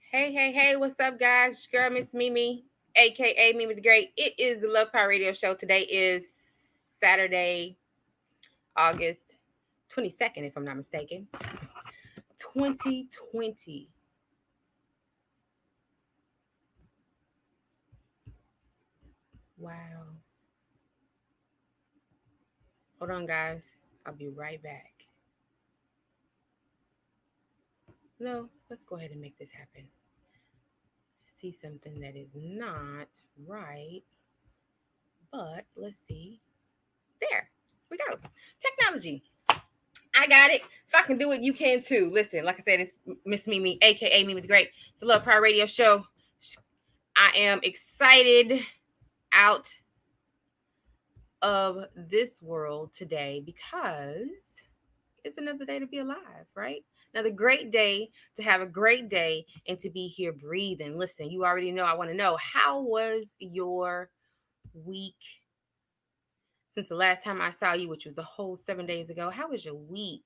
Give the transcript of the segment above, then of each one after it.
Hey, what's up, guys? It's your girl, Miss Mimi, aka Mimi the Great. It is the Love Power Radio Show. Today is Saturday, August 22nd, if I'm not mistaken. 2020. Wow. Hold on, guys. I'll be right back. No, let's go ahead and make this happen. See something that is not right, but let's see. There we go. Technology. I got it. If I can do it, you can too. Listen, like I said, it's Miss Mimi, aka Mimi the Great. It's a Love Power Radio Show. I am excited out of this world today because it's another day to be alive, right? Another great day to have a great day and to be here breathing. Listen, you already know I want to know, how was your week since the last time I saw you, which was a whole 7 days ago? How was your week?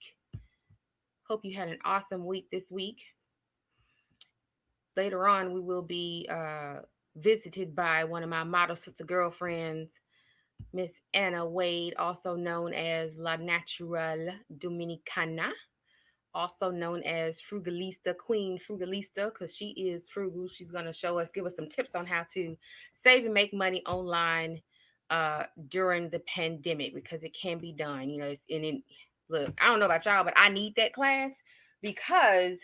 Hope you had an awesome week this week. Later on, we will be visited by one of my model sister girlfriends, Miss Anna Wade, also known as La Natural Dominicana, also known as Frugalista, Queen Frugalista, because she is frugal. She's going to give us some tips on how to save and make money online during the pandemic, because it can be done. You know, look, I don't know about y'all, but I need that class because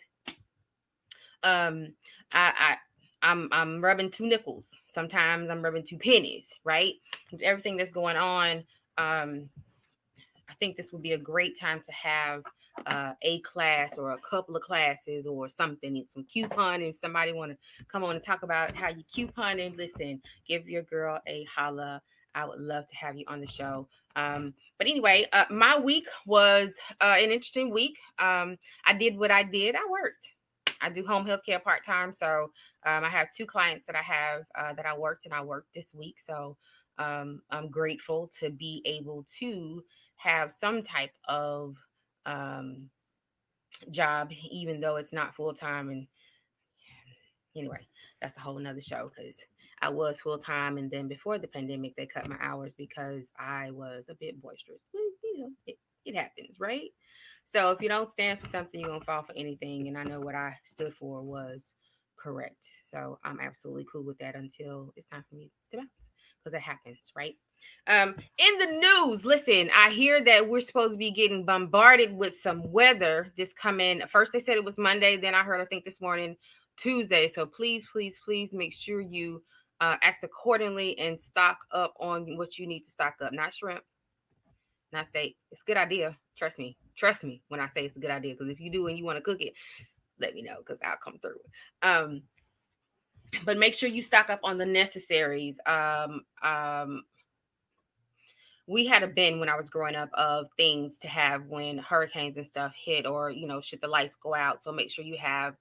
um I I'm rubbing two nickels. Sometimes I'm rubbing two pennies, right? With everything that's going on, I think this would be a great time to have a class or a couple of classes or something. Need some couponing. If somebody want to come on and talk about how you couponing, listen, give your girl a holla. I would love to have you on the show. But anyway, my week was an interesting week. I did what I did. I worked. I do home health care part time, so I have two clients that I have that I worked, and I worked this week. So I'm grateful to be able to have some type of um, job, even though it's not full time. And anyway, that's a whole nother show because I was full time, and then before the pandemic, they cut my hours because I was a bit boisterous. But, it happens, right? So if you don't stand for something, you're gonna fall for anything. And I know what I stood for was correct. So I'm absolutely cool with that until it's time for me to bounce, because it happens, right? In the news, listen, I hear that we're supposed to be getting bombarded with some weather this coming. First, they said it was Monday. Then I heard, I think this morning, Tuesday. So please make sure you act accordingly and stock up on what you need to stock up. Not shrimp, not steak. It's a good idea. Trust me. Trust me when I say it's a good idea. Because if you do and you want to cook it, let me know because I'll come through. Um, but make sure you stock up on the necessaries. We had a bin when I was growing up of things to have when hurricanes and stuff hit, or should the lights go out. So make sure you have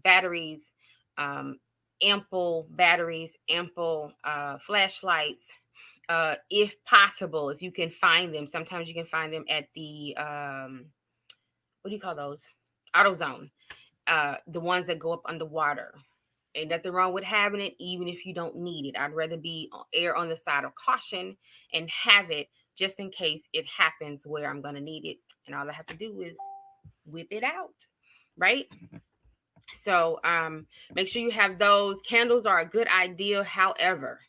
batteries, um, ample batteries, ample flashlights, if possible, if you can find them. Sometimes you can find them at the what do you call those? AutoZone, the ones that go up underwater. Ain't nothing wrong with having it, even if you don't need it. I'd rather be err on the side of caution and have it just in case it happens where I'm gonna need it, and all I have to do is whip it out, right? So make sure you have those. Candles are a good idea. However,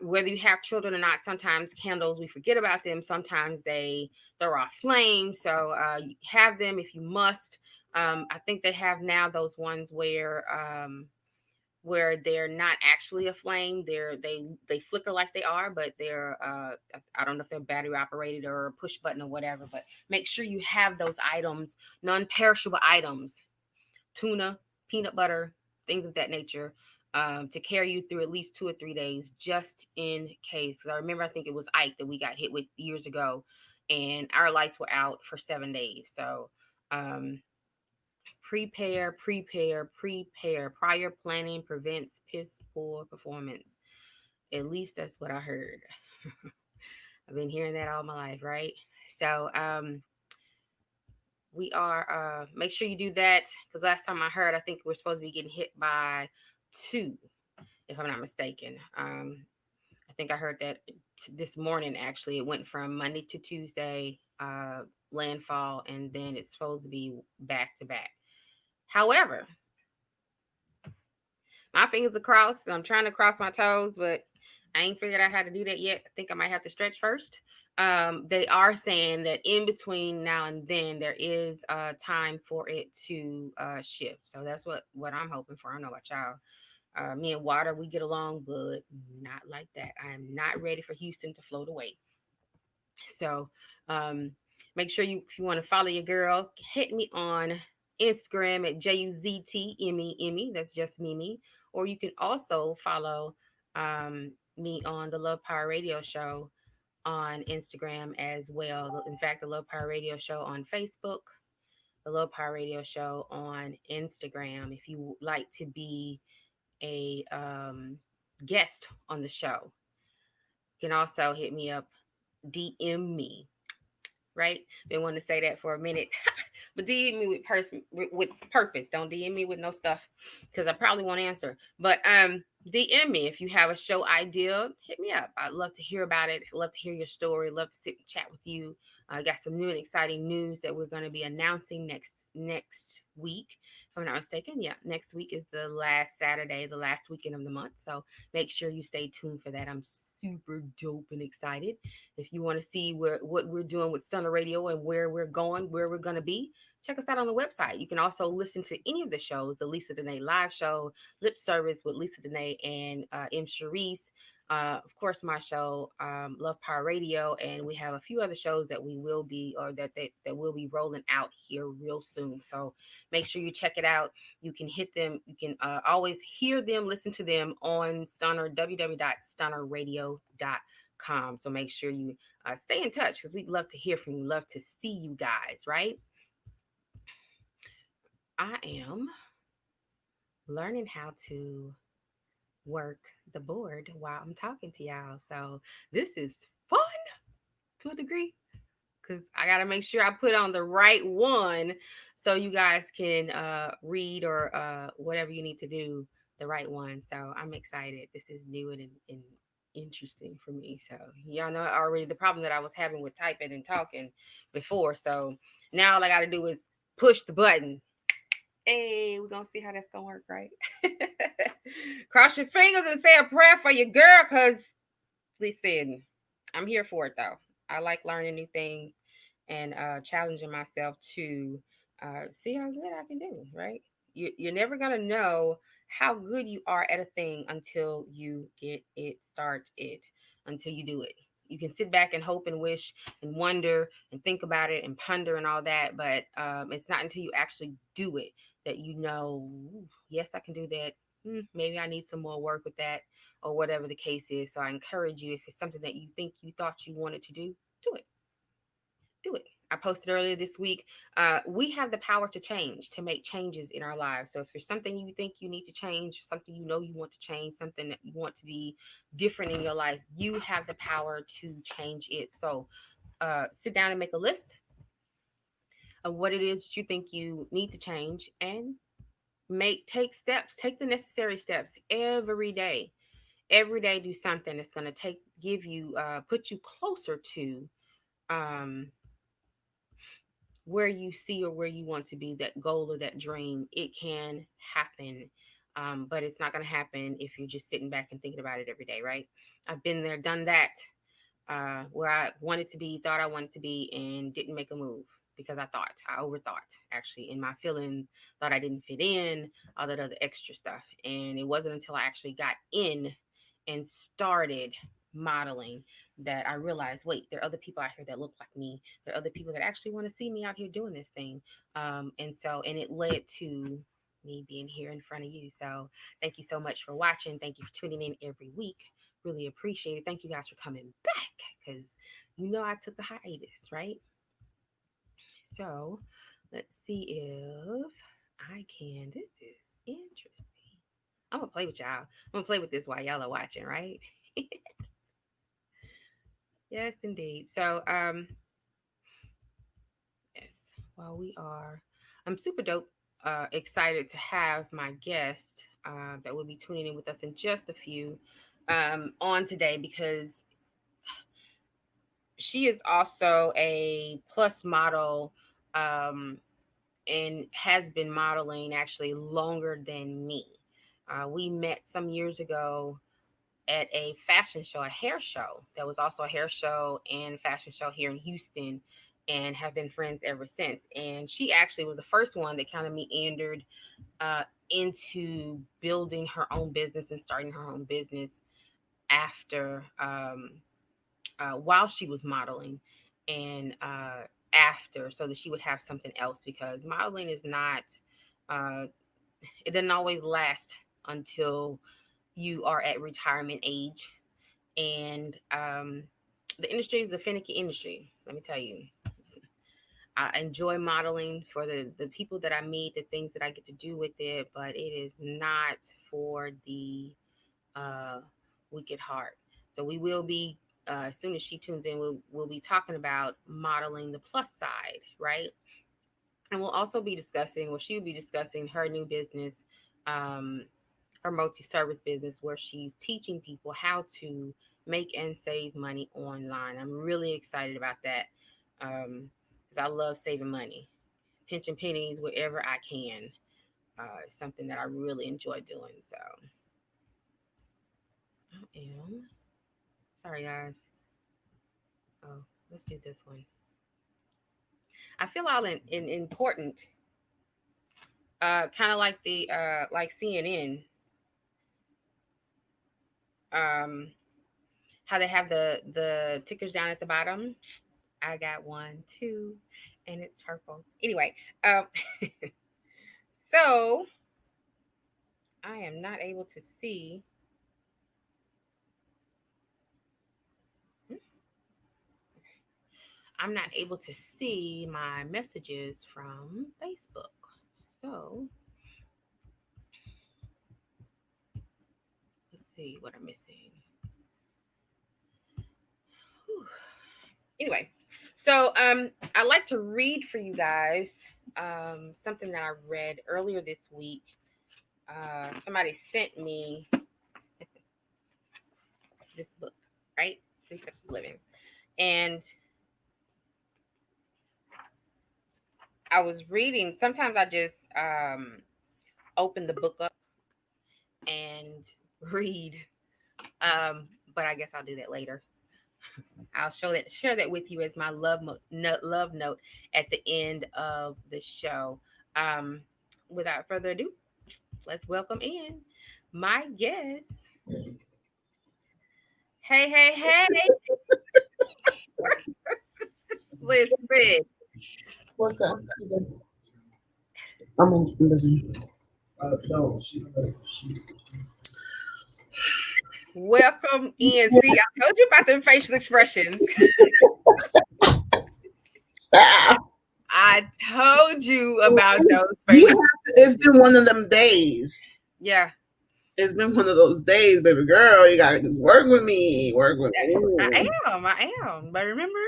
whether you have children or not, sometimes candles, we forget about them. Sometimes they throw off flames. So you have them if you must. I think they have now those ones where they're not actually a flame. They flicker like they are, but they're I don't know if they're battery operated or a push button or whatever. But make sure you have those items, non-perishable items, tuna, peanut butter, things of that nature, to carry you through at least 2 or 3 days, just in case. Because I remember, I think it was Ike that we got hit with years ago, and our lights were out for 7 days. So um, prepare. Prior planning prevents piss poor performance. At least that's what I heard. I've been hearing that all my life, right? So we are make sure you do that because last time I heard, I think we're supposed to be getting hit by two, if I'm not mistaken. I think I heard that this morning. Actually, it went from Monday to Tuesday landfall, and then it's supposed to be back to back. However, my fingers are crossed. I'm trying to cross my toes, but I ain't figured out how to do that yet. I think I might have to stretch first. They are saying that in between now and then there is time for it to shift. So that's what I'm hoping for. I don't know about y'all. Me and Water, we get along, but not like that. I am not ready for Houston to float away. So um, make sure you, if you want to follow your girl, hit me on Instagram at JUZT Emmy. That's just Mimi. Or you can also follow me on the Love Power Radio Show on Instagram as well. In fact, the Love Power Radio Show on Facebook, the Love Power Radio Show on Instagram. If you would like to be a guest on the show, you can also hit me up, DM me, right? Been wanting to say that for a minute. But DM me with with purpose. Don't DM me with no stuff because I probably won't answer. But DM me if you have a show idea. Hit me up. I'd love to hear about it. I'd love to hear your story. Love to sit and chat with you. I got some new and exciting news that we're going to be announcing next week. If I'm not mistaken, yeah, next week is the last Saturday, the last weekend of the month. So make sure you stay tuned for that. I'm super dope and excited. If you want to see what we're doing with Stunner Radio and where we're going, where we're going to be, check us out on the website. You can also listen to any of the shows, the Lisa Dene live show, Lip Service with Lisa Dene and M. Cherise. Of course, my show, Love Power Radio, and we have a few other shows that we will be, or that will be rolling out here real soon. So make sure you check it out. You can hit them. You can always hear them, listen to them on Stunner, www.stunnerradio.com. So make sure you stay in touch because we'd love to hear from you. Love to see you guys, right? I am learning how to work the board while I'm talking to y'all. So this is fun to a degree because I got to make sure I put on the right one so you guys can read or whatever you need to do, the right one. So I'm excited. This is new and interesting for me. So y'all know already the problem that I was having with typing and talking before. So now all I got to do is push the button. Hey, we're gonna see how that's gonna work, right? Cross your fingers and say a prayer for your girl, cause listen, I'm here for it though. I like learning new things and challenging myself to see how good I can do, right? You're never gonna know how good you are at a thing until you get it started, until you do it. You can sit back and hope and wish and wonder and think about it and ponder and all that, but it's not until you actually do it that you know, yes, I can do that. Maybe I need some more work with that or whatever the case is. So I encourage you, if it's something that you think you thought you wanted to do it. Do it. I posted earlier this week. We have the power to change, to make changes in our lives. So if there's something you think you need to change, something you know you want to change, something that you want to be different in your life, you have the power to change it. So sit down and make a list of what it is that you think you need to change and take steps, take the necessary steps every day. Do something that's going to give you put you closer to um where you see or where you want to be, that goal or that dream. It can happen, but it's not going to happen if you're just sitting back and thinking about it every day, right? I've been there, done that, where I wanted to be, thought I wanted to be, and didn't make a move because I overthought actually in my feelings, thought I didn't fit in, all that other extra stuff. And it wasn't until I actually got in and started modeling that I realized, wait, there are other people out here that look like me. There are other people that actually want to see me out here doing this thing. And it led to me being here in front of you. So thank you so much for watching. Thank you for tuning in every week. Really appreciate it. Thank you guys for coming back because I took a hiatus, right? So let's see if I can. This is interesting. I'm gonna play with y'all. I'm gonna play with this while y'all are watching, right? Yes, indeed. So, yes, while we are, I'm super dope, excited to have my guest that will be tuning in with us in just a few on today because she is also a plus model um, and has been modeling actually longer than me. We met some years ago at a fashion show, a hair show. That was also a hair show and fashion show here in Houston, and have been friends ever since. And she actually was the first one that kind of meandered uh, into building her own business and starting her own business after, while she was modeling, and after, so that she would have something else, because modeling is not, uh, it doesn't always last until you are at retirement age. And the industry is a finicky industry, let me tell you. I enjoy modeling for the people that I meet, the things that I get to do with it, but it is not for the uh, weak at heart. So we will be, as soon as she tunes in, we'll be talking about modeling the plus side, right? And we'll also be discussing, well, she'll be discussing her new business, um, her multi-service business, where she's teaching people how to make and save money online. I'm really excited about that, because I love saving money, pinching pennies wherever I can. Something that I really enjoy doing. So I am sorry, guys. Oh, let's do this one. I feel all in important, kind of like the like CNN, um, how they have the tickers down at the bottom. I got one, two, and it's purple. Anyway, um, so I am not able to see. hmm, I'm not able to see my messages from Facebook. So let's see what I'm missing. Whew. Anyway, so I like to read for you guys something that I read earlier this week. Somebody sent me this book, right? Three Steps of Living. And I was reading, sometimes I just open the book up and read. But I guess I'll do that later. I'll share that with you as my love note at the end of the show. Um, Without further ado, let's welcome in my guest. Hey, hey, hey! Listen, What's that? I'm busy. No, welcome in. See, I told you about them facial expressions. Ah, I told you about those you facial have to, it's expressions. been one of them days. Yeah, It's been one of those days, baby girl. You gotta just work with me. Work with I me. am. I am. But remember,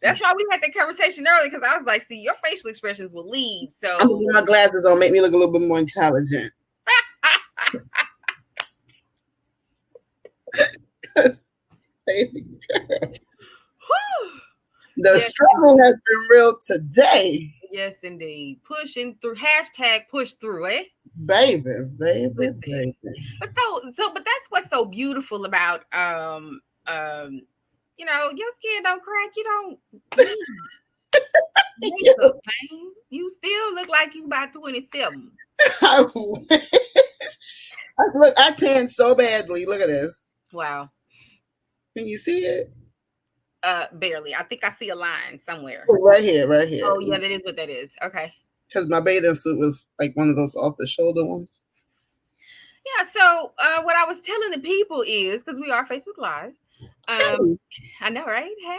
that's why we had that conversation earlier, because I was like, see, your facial expressions will lead. I'm gonna So, get my glasses on, make me look a little bit more intelligent. Baby, the yes, struggle has been real today. yes, indeed. Pushing through, hashtag push through, eh? Baby, baby, Listen, baby. but that's what's so beautiful about your skin don't crack, you don't need makeup, man. You still look like you about 27. I wish. Look, I tan so badly. Look at this. Wow. Can you see it? Barely. I think I see a line somewhere. Right here, right here. Oh yeah, that is what that is. Okay. Because my bathing suit was like one of those off the shoulder ones. Yeah, so what I was telling the people is, because we are Facebook Live, um, Hey, I know, right? Hey.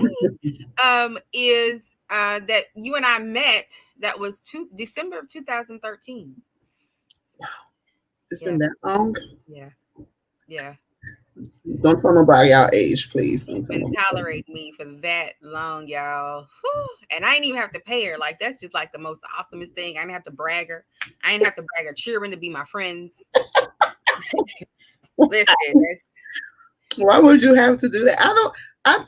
Is that you and I met, that was December of 2013. it's Yeah, been that long. yeah, yeah. Don't tell nobody our age, please. Don't She's tell been nobody. tolerating me for that long, y'all. Whew. And I ain't even have to pay her. Like that's just like the most awesomest thing. I didn't have to brag her. I didn't have to brag her cheering to be my friends. Listen, that's, Why would you have to do that? I don't. I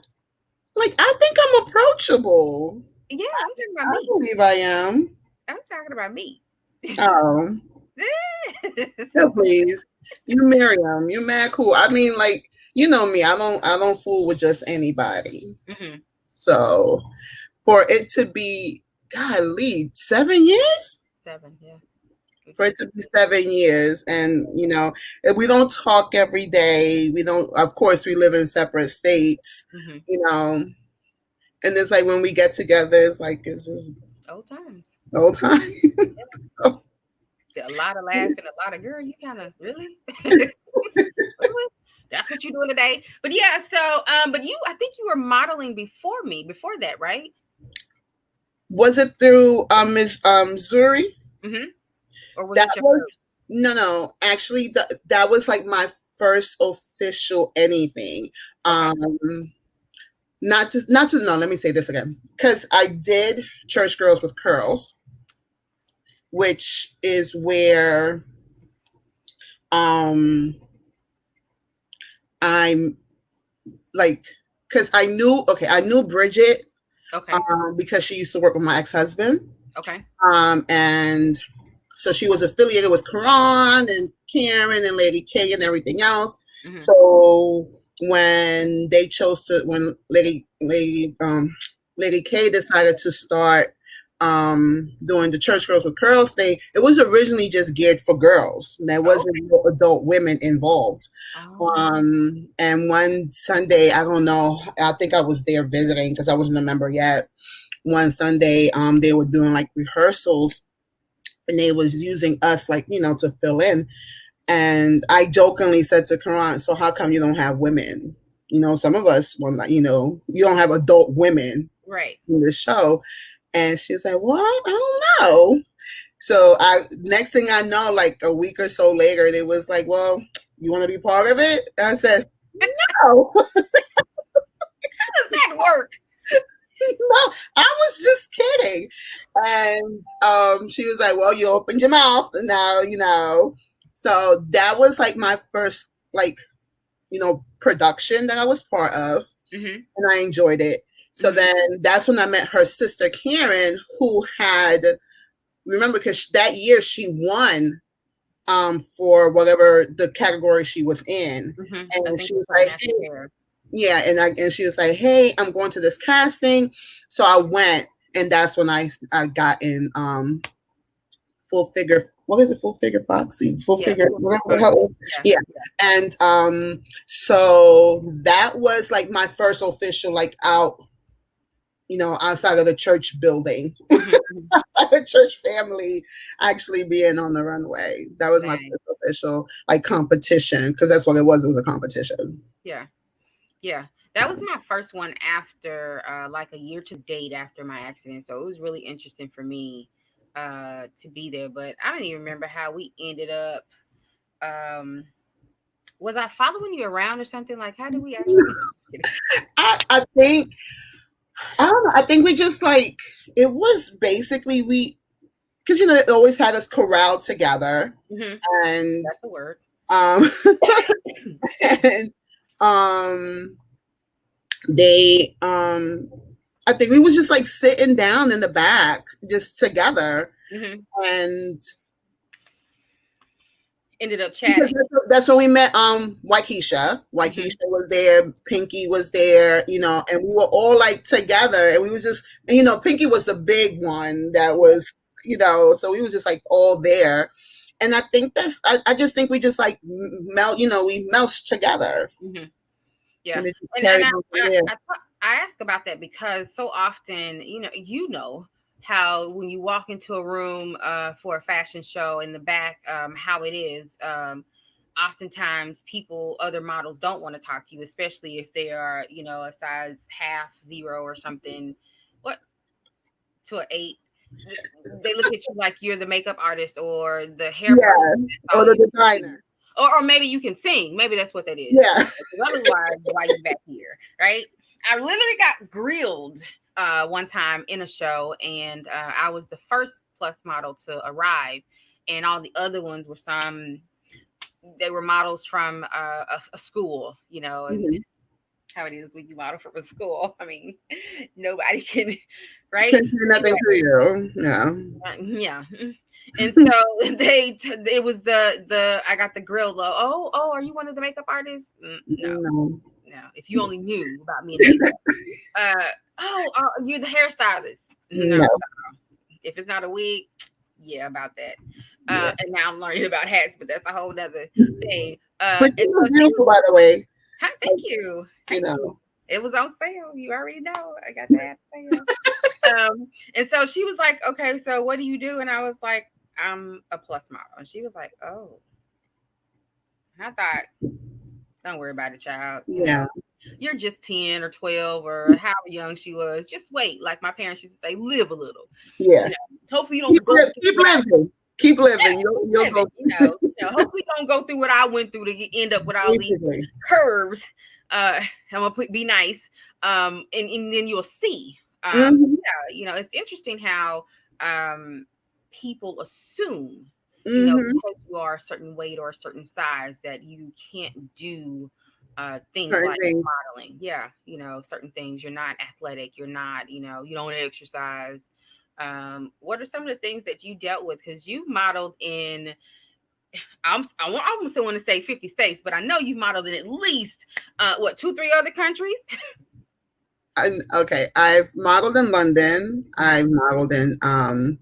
like. I think I'm approachable. yeah, I'm talking about I me. believe I am. I'm talking about me. Oh, yeah, please. You Miriam, you mad cool. I mean, like, you know me. I don't fool with just anybody. hmm So for it to be, golly, 7 years. 7, yeah. We For just it to be 7 years, and we don't talk every day. We don't. Of course, we live in separate states. hmm You know, and it's like when we get together, it's like it's just old times. old time. So, A lot of laughing, a lot of girl. You kind of really. Really? That's what you're doing today. But yeah, so but you, I think you were modeling before me, before that, right? was it through Miss Zuri? hmm Or was That it your was first? no. Actually, that was like my first official anything. Okay. Um, not to no. Let me say this again, because I did Church Girls with Curls, which is where um I'm like, because I knew Bridget Okay. because she used to work with my ex-husband. Okay. And so she was affiliated with Karan and Karen and Lady K and everything else. hmm So when they chose to, when Lady K decided to start doing the Church Girls with Curls thing, it was originally just geared for girls. There Oh, wasn't no adult women involved. oh, And one Sunday, I don't know, I think I was there visiting because I wasn't a member yet. One Sunday, they were doing like rehearsals, and they was using us like to fill in. And I jokingly said to Karan, "So how come you don't have women? Some of us, well, you don't have adult women right. in the show." And she's like, "Well, I don't know." So I next thing I know, like a week or so later, they was like, "Well, you want to be part of it?" And I said, "No." How does that work? No, I was just kidding. And she was like, "Well, you opened your mouth, and now." So that was like my first, like, production that I was part of, hmm and I enjoyed it. So hmm then that's when I met her sister Karen, who had, remember, because that year she won for whatever the category she was in, I and think she it was was like like, natural "Hey," hair. yeah, and she was like, "Hey, I'm going to this casting." So I went, and that's when I got in full figure. What is it? Full figure Foxy, full Yeah. figure, Full figure whatever the foxy. hell. Yeah. Yeah, Yeah. and so that was like my first official, like, out, outside of the church building, hmm outside the church family, actually being on the runway. That was my Dang. first official, like, competition, because that's what it was. It was a competition. Yeah. Yeah. That was my first one after like a year to date after my accident. So it was really interesting for me to be there. But I don't even remember how we ended up. Um was I following you around or something? Like how did we actually I think I don't know. I think we just, like, it was basically, because it always had us corralled together, hmm and That's the word. um and um they I think we was just like sitting down in the back just together, hmm and Ended up because chatting. that's when we met Waikisha. hmm Waikisha was there, Pinky was there, and we were all like together, and we was just, and, Pinky was the big one that Yeah. was, so we was just like all there. And I think I just think we just like melt, we melted together, hmm Yeah. and it just And carried on from there. I ask about that because so often, how when you walk into a room for a fashion show in the back, how it is. Oftentimes people, other models don't want to talk to you, especially if they are, a size half, zero or something. What to an eight? They look at you like you're the makeup artist or the hair person. Yeah, That's or all the you do. designer. or maybe you can sing. Maybe that's what that is. Yeah. Because otherwise, why you back here, right? I literally got grilled one time in a show, and I was the first plus model to arrive, and all the other ones were they were models from a school, and Mhm. how it is when you model from a school. I mean, nobody can, right? Can't do nothing to you. Yeah. Yeah. And so it was the I got the grill though. Oh, are you one of the makeup artists? No, No. no. If you only knew about me and makeup. You're the hairstylist. No, No. if it's not a wig, yeah, about that. Yeah. And now I'm learning about hats, but that's a whole other thing. But And you so look she beautiful, by the way. hi, thank you. You Thank you. know. It was on sale. You already know. I got that sale. And so she was like, okay, so what do you do? And I was like, I'm a plus model. And she was like, oh, I thought, don't worry about it, child. Yeah. You're just 10 or 12 or however young she was. Just wait. Like my parents used to say, live a little. Yeah. Hopefully you don't go through Keep what I living. Keep living. You'll living, go. hopefully you don't go through what I went through to end up with all these Basically. curves. I'm gonna be nice. And then you'll see. Mm-hmm. It's interesting how people assume, Mm-hmm. because you are a certain weight or a certain size that you can't do things Certain like things. modeling. Yeah, certain things. You're not athletic. You're not, you don't exercise. What are some of the things that you dealt with? Because you've modeled in, I almost want to say 50 states, but I know you've modeled in at least, two, three other countries? Okay, I've modeled in London. I've modeled in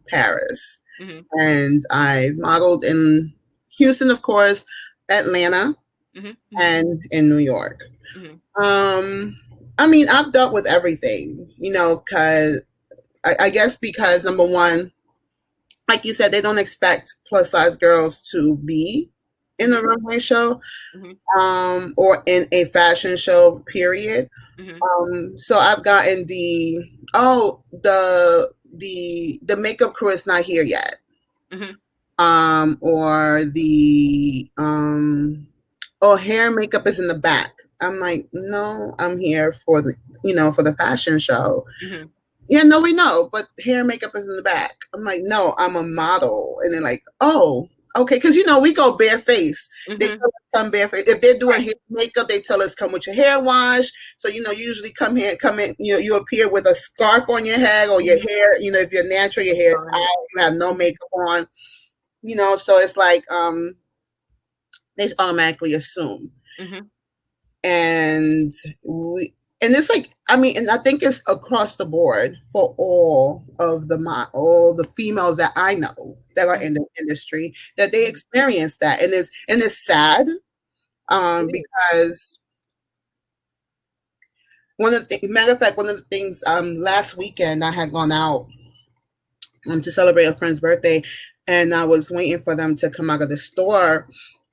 Paris, Mm-hmm. and I've modeled in Houston, of course, Atlanta, Mm-hmm. and in New York. Mm-hmm. I mean, I've dealt with everything, because I guess because number one, like you said, they don't expect plus size girls to be in a Mm-hmm. runway show, Mm-hmm. or in a fashion show, period. Mm-hmm. So I've gotten the makeup crew is not here yet. Mm-hmm. Or the oh, hair and makeup is in the back. I'm like, no, I'm here for the fashion show. Mm-hmm. Yeah, no, we know, but hair and makeup is in the back. I'm like, no, I'm a model. And they're like, oh, okay. Because, we go bareface. They Mm-hmm. tell us come bareface. If they're doing Right. hair and makeup, they tell us come with your hair wash. So, you usually come in, you appear with a scarf on your head or your Mm-hmm. hair, if you're natural, your hair is Got it. out, you have no makeup on, so it's like, they automatically assume. Mm-hmm. And and it's like, I mean, and I think it's across the board for all the females that I know that are in the industry, that they experience that, and it's sad, because matter of fact, one of the things, last weekend I had gone out to celebrate a friend's birthday, and I was waiting for them to come out of the store,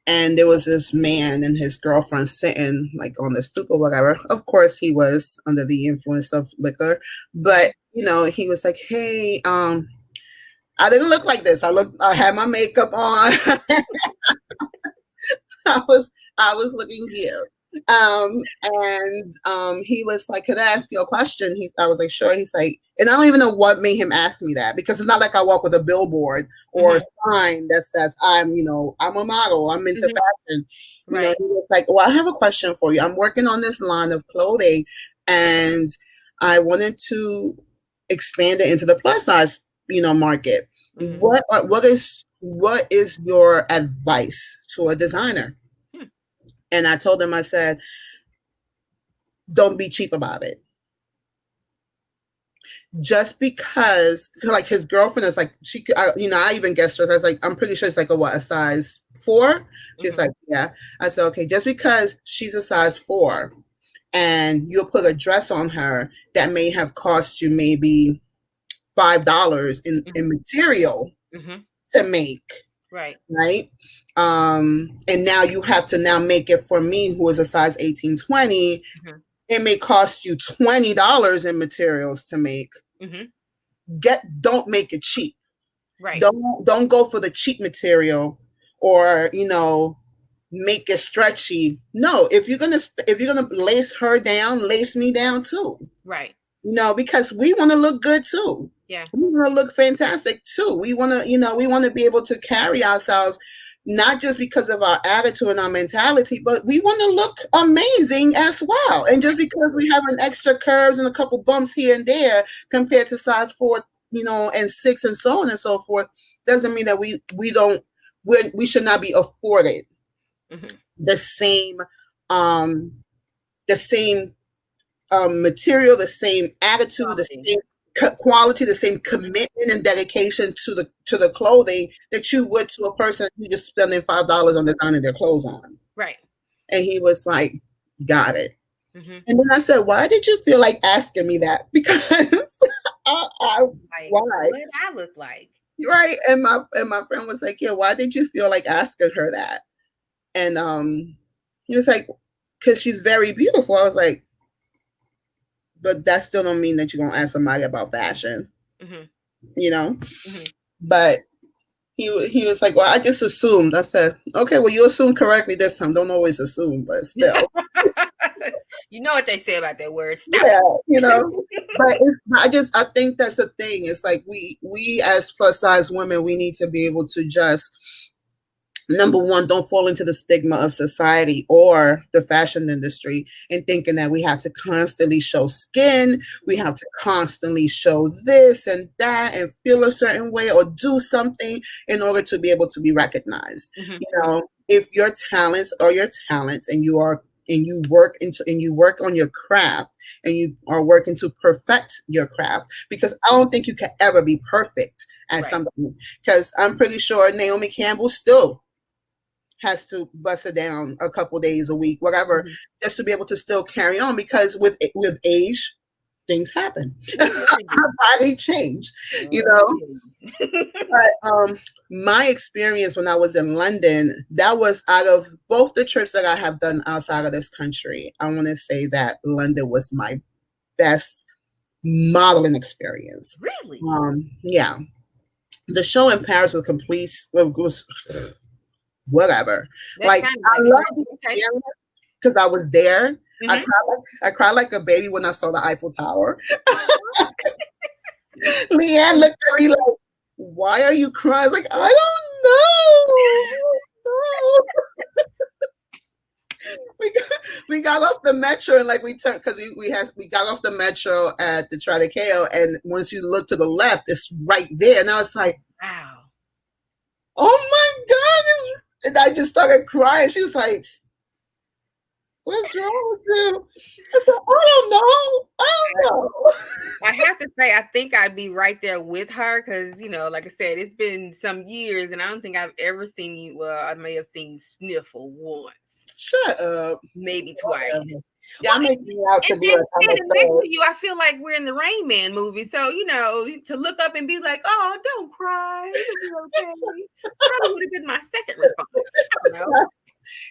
and there was this man and his girlfriend sitting like on the stoop or whatever. Of course, he was under the influence of liquor, but he was like, "Hey, I didn't look like this. I had my makeup on. I was looking cute." And he was like, "Can I ask you a question?" I was like, "Sure." He's like, and I don't even know what made him ask me that, because it's not like I walk with a billboard or a sign that says I'm a model, I'm into fashion. Right. He was like, "Well, I have a question for you. I'm working on this line of clothing, and I wanted to expand it into the plus size, market. Mm-hmm. What is your advice to a designer?" Hmm. And I told him, I said, don't be cheap about it. Just because, like, his girlfriend is like, I even guessed her. I was like, I'm pretty sure it's like a size 4. She's Mm-hmm. like, yeah. I said, okay, just because she's a size 4 and you'll put a dress on her that may have cost you maybe $5 in material Mm-hmm. to make, Right. right? And now you have to now make it for me, who is a size 18, 20. Mm-hmm. It may cost you $20 in materials to make. Mm-hmm. Don't make it cheap. Right. Don't go for the cheap material, or make it stretchy. No, if you're gonna lace her down, lace me down too. Right. Because we want to look good too. Yeah. We want to look fantastic too. We want to, we want to be able to carry ourselves, not just because of our attitude and our mentality, but we want to look amazing as well. And just because we have an extra curves and a couple bumps here and there compared to size 4, and 6 and so on and so forth, doesn't mean that we should not be afforded the same material, the same attitude, the same quality, the same commitment and dedication to the clothing that you would to a person who just spending $5 on designing their clothes on. Right. And he was like, got it. And then I said, why did you feel like asking me that? Because why? What did I look like? Right. And my friend was like, yeah, why did you feel like asking her that? And he was like, because she's very beautiful. I was like, but that still don't mean that you're going to ask somebody about fashion, But he was like, well, I just assumed. I said, okay, well, you assumed correctly this time. Don't always assume, but still. You know what they say about that word. Stop. Yeah, but I think that's the thing. It's like we as plus size women, we need to be able to just, number one, don't fall into the stigma of society or the fashion industry and thinking that we have to constantly show skin, we have to constantly show this and that and feel a certain way or do something in order to be able to be recognized. If your talents are your talents and you work on your craft and you are working to perfect your craft, because I don't think you can ever be perfect at something, because I'm pretty sure Naomi Campbell still has to bust it down a couple days a week, whatever, just to be able to still carry on, because with age, things happen. Our body change, But my experience when I was in London, that was, out of both the trips that I have done outside of this country, I want to say that London was my best modeling experience. Really? Yeah. The show in Paris was whatever. Like, I love the experience because I was there. I cried like a baby when I saw the Eiffel Tower. Leanne looked at me like, why are you crying? I was like, I don't know. We got off the metro and like we turned, because we got off the metro at the Tradecao, and once you look to the left, it's right there. And I was like, wow. Oh my God. And I just started crying. She was like, what's wrong with you? I said, I don't know. I have to say, I think I'd be right there with her because, like I said, it's been some years and I don't think I've ever seen you. Well, I may have seen you sniffle once. Shut up. Maybe twice. Yeah, I'm making you out to be next to you, I feel like we're in the Rain Man movie. So, to look up and be like, oh, don't cry. It'll be okay. Probably would have been my second response. I don't know.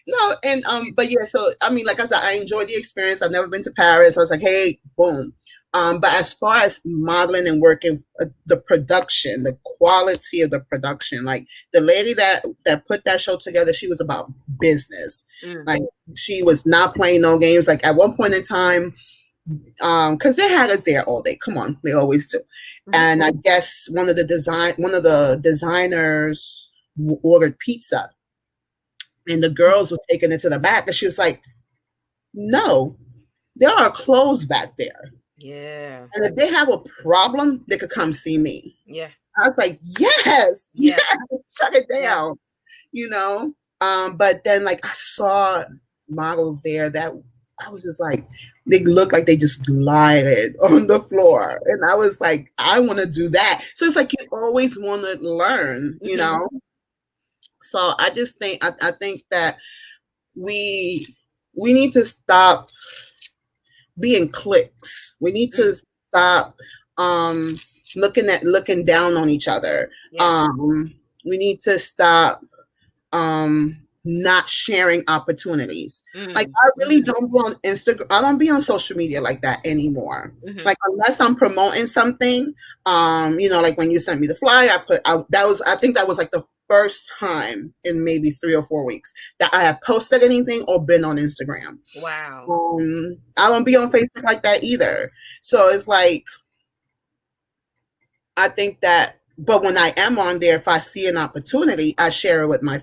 No, and but yeah, so I mean, like I said, I enjoyed the experience. I've never been to Paris. I was like, hey, boom. But as far as modeling and working, the production, the quality of the production, like the lady that put that show together, she was about business. Like, she was not playing no games. Like, at one point in time, because they had us there all day. Come on, they always do. And I guess one of the designers ordered pizza. And the girls were taking it to the back, and she was like, no, there are clothes back there. Yeah. And if they have a problem, they could come see me. Yeah. I was like, yes, shut it down. But then, like, I saw models there that I was just like, they looked like they just glided on the floor. And I was like, I want to do that. So it's like, you always want to learn, So I just think, I think that we need to stop being cliques. We need to stop looking down on each other. Yeah. We need to stop not sharing opportunities. Like, I really don't be on Instagram. I don't be on social media like that anymore. Like, unless I'm promoting something, like when you sent me the flyer, I think that was like the first time in maybe 3 or 4 weeks that I have posted anything or been on Instagram. Wow. I don't be on Facebook like that either. So it's like, I think that, but when I am on there, if I see an opportunity, I share it with my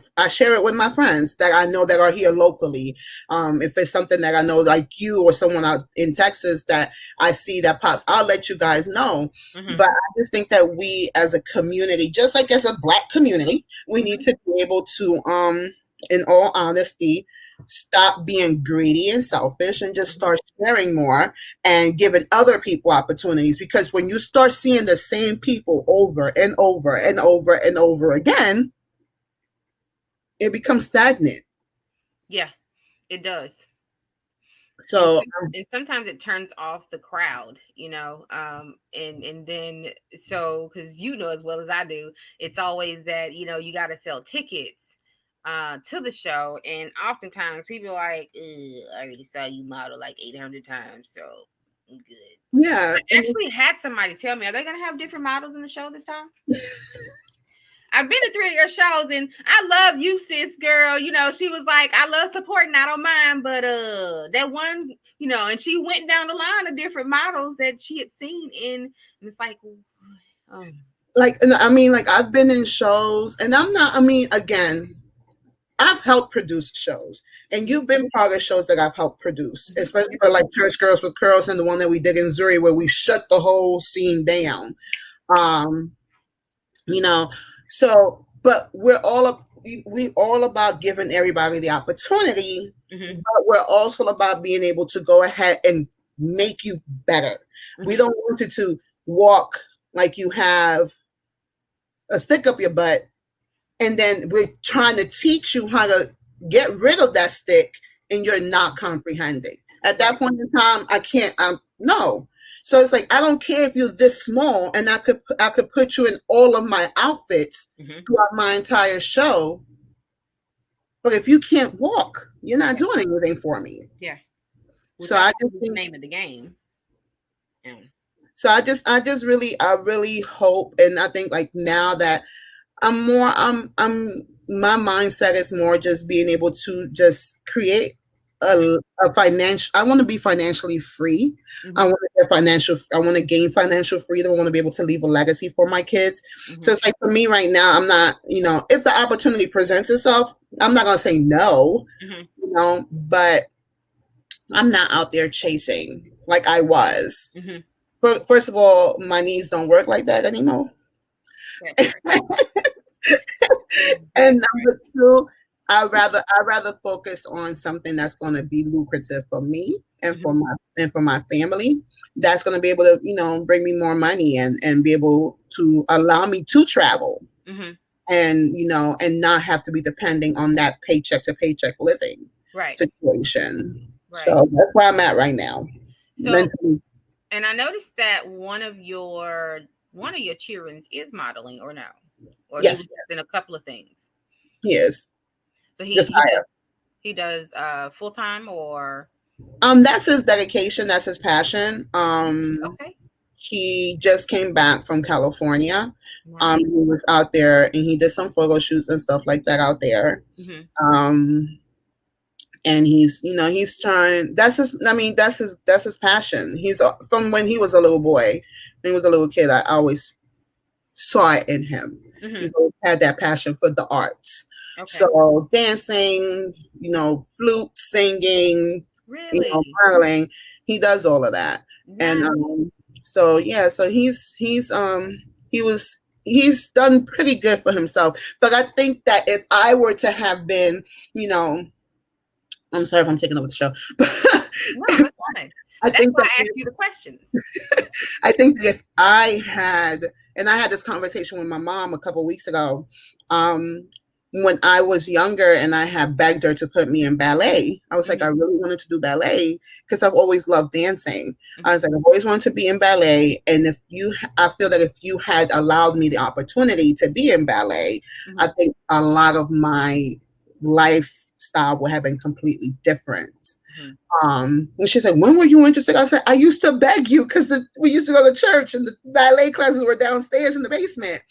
friends that I know that are here locally. If it's something that I know, like you or someone out in Texas that I see that pops, I'll let you guys know. Mm-hmm. But I just think that we as a community, just like as a Black community, we need to be able to, in all honesty, stop being greedy and selfish and just start sharing more and giving other people opportunities. Because when you start seeing the same people over and over and over and over again, it becomes stagnant. Yeah, it does. So And sometimes it turns off the crowd, and then so because as well as I do, it's always that you got to sell tickets to the show, and oftentimes people are like, "Ugh, I already saw you model like 800 times, so I'm good." yeah, I actually had somebody tell me, "Are they gonna have different models in the show this time?" I've been to 3 of your shows, and I love you, sis girl. She was like, I love supporting, I don't mind, but that one, and she went down the line of different models that she had seen in, and it's like, like, and I mean, like, I've been in shows, and I'm not. I mean, again, I've helped produce shows, and you've been part of shows that I've helped produce, especially for like Church Girls with Curls and the one that we did in Zuri where we shut the whole scene down. You know, so but we all about giving everybody the opportunity, but we're also about being able to go ahead and make you better. We don't want you to walk like you have a stick up your butt, and then we're trying to teach you how to get rid of that stick, and you're not comprehending. At that point in time, I can't. No. So it's like, I don't care if you're this small, and I could put you in all of my outfits throughout my entire show. But if you can't walk, you're not doing anything for me. Yeah. Well, so I just think the name of the game. Yeah. So I really hope, and I think like now that I'm my mindset is more just being able to just create a financial. I want to be financially free. I want to gain financial freedom. I want to be able to leave a legacy for my kids. So it's like, for me right now, I'm not, if the opportunity presents itself, I'm not going to say no, but I'm not out there chasing like I was. First of all, my knees don't work like that anymore. And number two, I'd rather focus on something that's going to be lucrative for me and for my family. That's going to be able to, bring me more money and be able to allow me to travel, and and not have to be depending on that paycheck to paycheck living situation. So that's where I'm at right now. So, mentally. And I noticed that one of your children is modeling, or no? Or yes, he was in a couple of things. Yes. So he does full time, or that's his dedication, that's his passion. Okay. He just came back from California. Nice. He was out there and he did some photo shoots and stuff like that out there. And he's trying, that's his passion. He's from when he was a little boy, when he was a little kid, I always saw it in him. He's always had that passion for the arts. Okay. So dancing, flute, singing, modeling, he does all of that. Nice. And so he's done pretty good for himself. But I think that if I were to have been, I'm sorry if I'm taking over the show. No, that's fine. That's why I asked you the questions. I think that if I had this conversation with my mom a couple of weeks ago, when I was younger and I had begged her to put me in ballet, I was like, I really wanted to do ballet because I've always loved dancing. I was like, I've always wanted to be in ballet. And I feel that if you had allowed me the opportunity to be in ballet, I think a lot of my lifestyle would have been completely different. And she said, when were you interested? I said, I used to beg you because we used to go to church and the ballet classes were downstairs in the basement.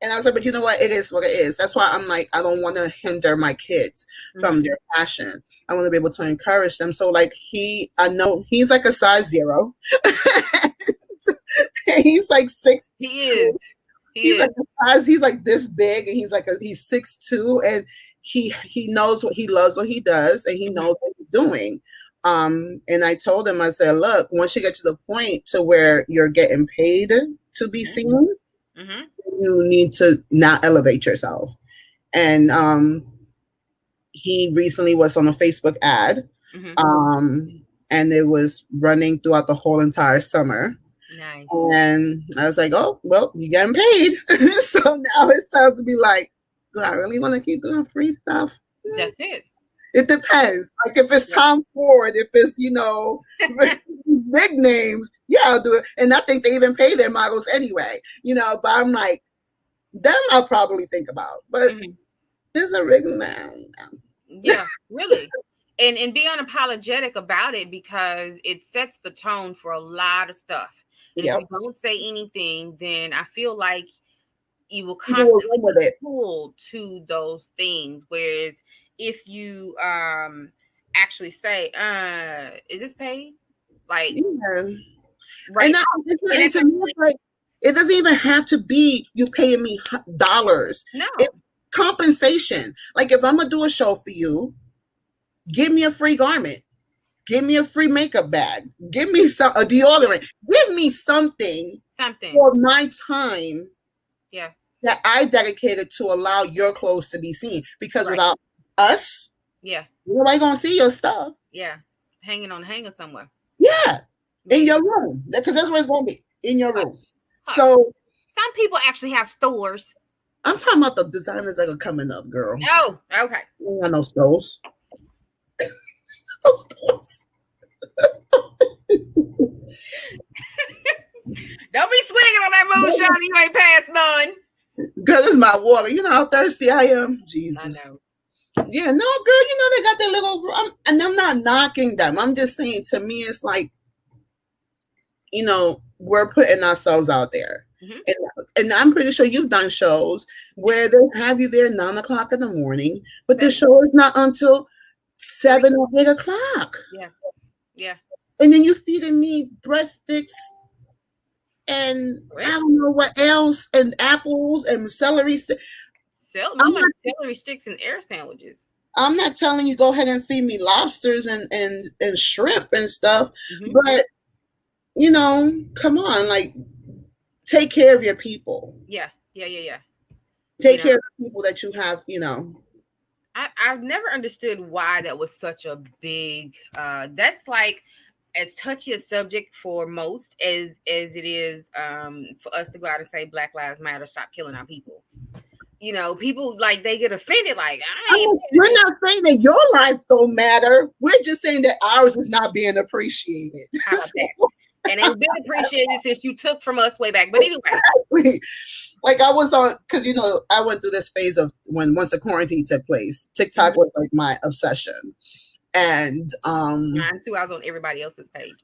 And I was like, but you know what? It is what it is. That's why I'm like, I don't want to hinder my kids from Mhm. their passion. I want to be able to encourage them. So like I know he's like a size 0. He's like six He is. two. He He's is. like he's like this big, and he's 6'2", and he knows what he loves, what he does, and he Mhm. knows what he's doing. And I told him, I said, look, once you get to the point to where you're getting paid to be Mhm. seen, Mhm. you need to now elevate yourself. And he recently was on a Facebook ad, Mhm. and it was running throughout the whole entire summer. Nice. And I was like, oh, well, you getting paid. So now it's time to be like, do I really want to keep doing free stuff? That's it. It depends. Like if it's Yep. Tom Ford, if it's, big names, yeah, I'll do it. And I think they even pay their models anyway, but I'm like, them I'll probably think about. But Mhm. there's a regular man. Yeah, really. And be unapologetic about it because it sets the tone for a lot of stuff. And if you Yep. don't say anything, then I feel like you will People will constantly run with be it. pulled to those things. Whereas if you actually say, is this paid? Like, Yeah. And right. that, And and at to that me, point, it's like, it doesn't even have to be you paying me dollars. It's no. compensation. Like if I'm gonna do a show for you, give me a free garment, give me a free makeup bag, give me a deodorant, give me something Something. for my time Yeah. that I dedicated to allow your clothes to be seen. Because Right. without us, Yeah. nobody gonna see your stuff. Yeah. Hanging on a hanger somewhere. Yeah, in Yeah. your room, because that's where it's gonna be, in your Hush. room. Hush. So Some people actually have stores. I'm talking about the designers that are coming up, girl. Oh, okay. We ain't got no stoves. No stoves. Don't be swinging on that moonshine. You ain't passed none. Girl, this is my water. You know how thirsty I am? I Jesus. know. Yeah, no, girl, they got their little, and I'm not knocking them. I'm just saying, to me, it's like, we're putting ourselves out there. Mhm. And I'm pretty sure you've done shows where they have you there 9 o'clock in the morning, but the Baby. show is not until 3. 7 or 8 o'clock. Yeah. Yeah. And then you feeding me breadsticks and I What? don't know what else, and apples and celery. I'm Mama not, celery sticks and air sandwiches. I'm not telling you go ahead and feed me lobsters and shrimp and stuff, Mhm. but come on, like, take care of your people. Yeah. Yeah. Yeah. Yeah. You Take know, care of the people that you have. I've never understood why that was such a big. That's like as touchy a subject for most as it is for us to go out and say Black Lives Matter, stop killing our people. People like they get offended. Like I ain't. We're not saying that your life don't matter. We're just saying that ours is not being appreciated. How about that? And ain't been appreciated since you took from us way back. But anyway, Like I was on, because I went through this phase of once the quarantine took place, TikTok was like my obsession. And mine too. I was on everybody else's page.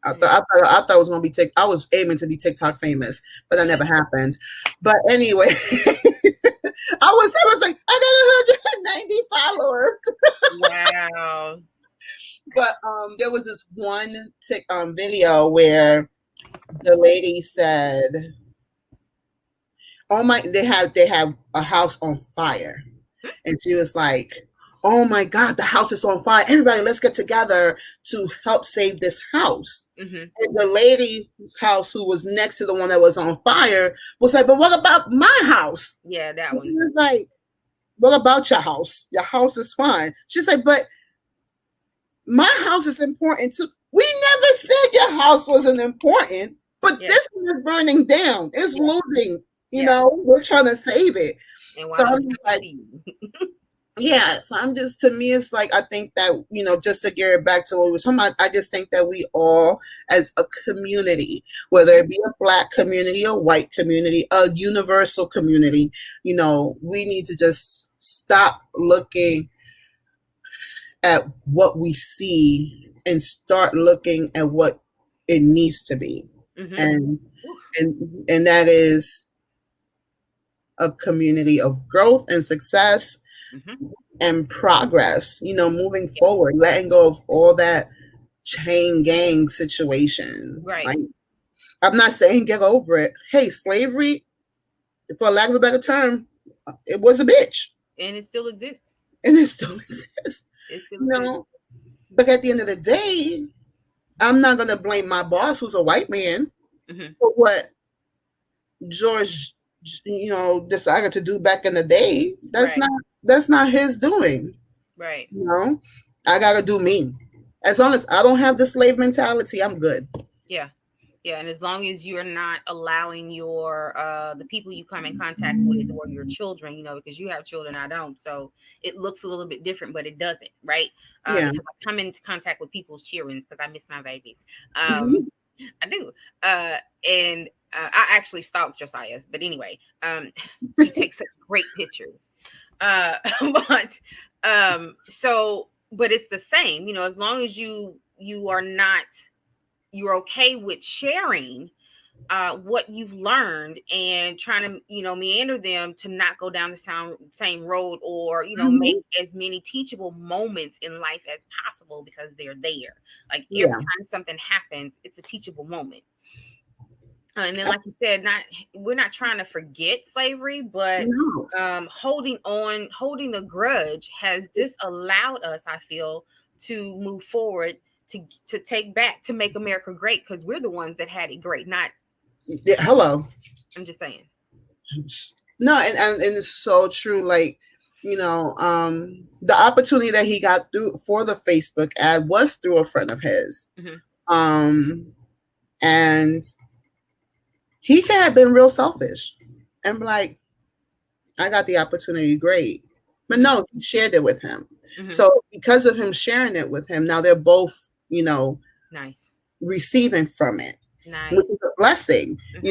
I thought it was gonna be I was aiming to be TikTok famous, but that never happened. But anyway, I was like, I got 190 followers. Wow. But there was this one video where the lady said, "Oh my!" They have a house on fire, and she was like, "Oh my God, the house is on fire! Everybody, let's get together to help save this house." Mm-hmm. And the lady's house, who was next to the one that was on fire, was like, "But what about my house?" Yeah, that And one. she was like, "What about your house? Your house is fine." She's like, "But my house is important too." We never said your house wasn't important, but this one is burning down. It's losing. We're trying to save it. And why So don't I'm you like, see? yeah. So to me, it's like, I think that, just to get it back to what we were talking about, I just think that we all, as a community, whether it be a Black community, a white community, a universal community, we need to just stop looking at what we see and start looking at what it needs to be. Mm-hmm. And that is a community of growth and success Hmm. and progress, moving Yeah. forward, letting go of all that chain gang situation. Right. Like, I'm not saying get over it. Hey, slavery, for lack of a better term, it was a bitch. And it still exists. And it still exists. It still You exists. know, but at the end of the day, I'm not gonna blame my boss who's a white man Hmm. for what George, decided to do back in the day. That's Right. not his doing. Right. You know, I gotta do me. As long as I don't have the slave mentality, I'm good. Yeah. Yeah, and as long as you're not allowing your the people you come in contact with or your children, because you have children, I don't, so it looks a little bit different, but it doesn't, right? Yeah. Because I come into contact with people's children because I miss my babies. Mhm. I do, and I actually stalk Josiah, but anyway, he takes such great pictures. But but it's the same, as long as you are not you're okay with sharing what you've learned and trying to meander them to not go down the same road, or make Mhm. as many teachable moments in life as possible, because they're there. Like every Yeah. time something happens, it's a teachable moment. And then, like you said, not we're not trying to forget slavery, but No. holding the grudge has disallowed us, I feel, to move forward, to take back, to make America great, because we're the ones that had it great, not. Yeah, hello. I'm just saying. No, and it's so true. Like, the opportunity that he got through for the Facebook ad was through a friend of his. Hmm. Um, and he could have been real selfish and be like, I got the opportunity, great. But Hmm. no, he shared it with him. Hmm. So because of him sharing it with him, now they're both, Nice. receiving from it, which Nice. is a blessing, Hmm.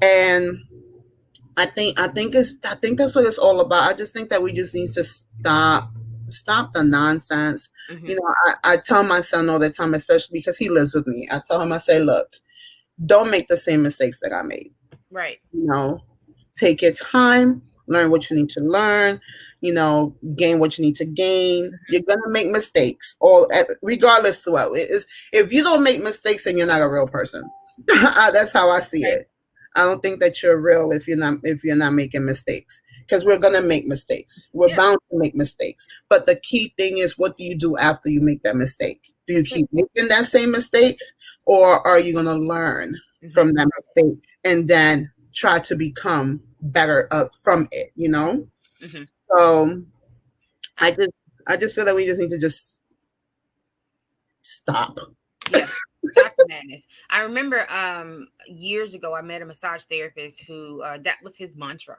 and I think that's what it's all about. I just think that we just need to stop the nonsense. Hmm. I tell my son all the time, especially because he lives with me. I tell him, I say, look, don't make the same mistakes that I made. Right. You know, take your time, learn what you need to learn, gain what you need to gain. You're gonna make mistakes, or regardless to what it is. If you don't make mistakes, then you're not a real person. That's how I see Right. it. I don't think that you're real if you're not making mistakes. Because we're gonna make mistakes. We're Yeah. bound to make mistakes. But the key thing is, what do you do after you make that mistake? Do you keep making that same mistake, or are you gonna learn Hmm. from that mistake and then try to become better from it? Hmm. So I just I just feel that we just need to just stop. Yeah. Stop the madness. I remember years ago I met a massage therapist who that was his mantra.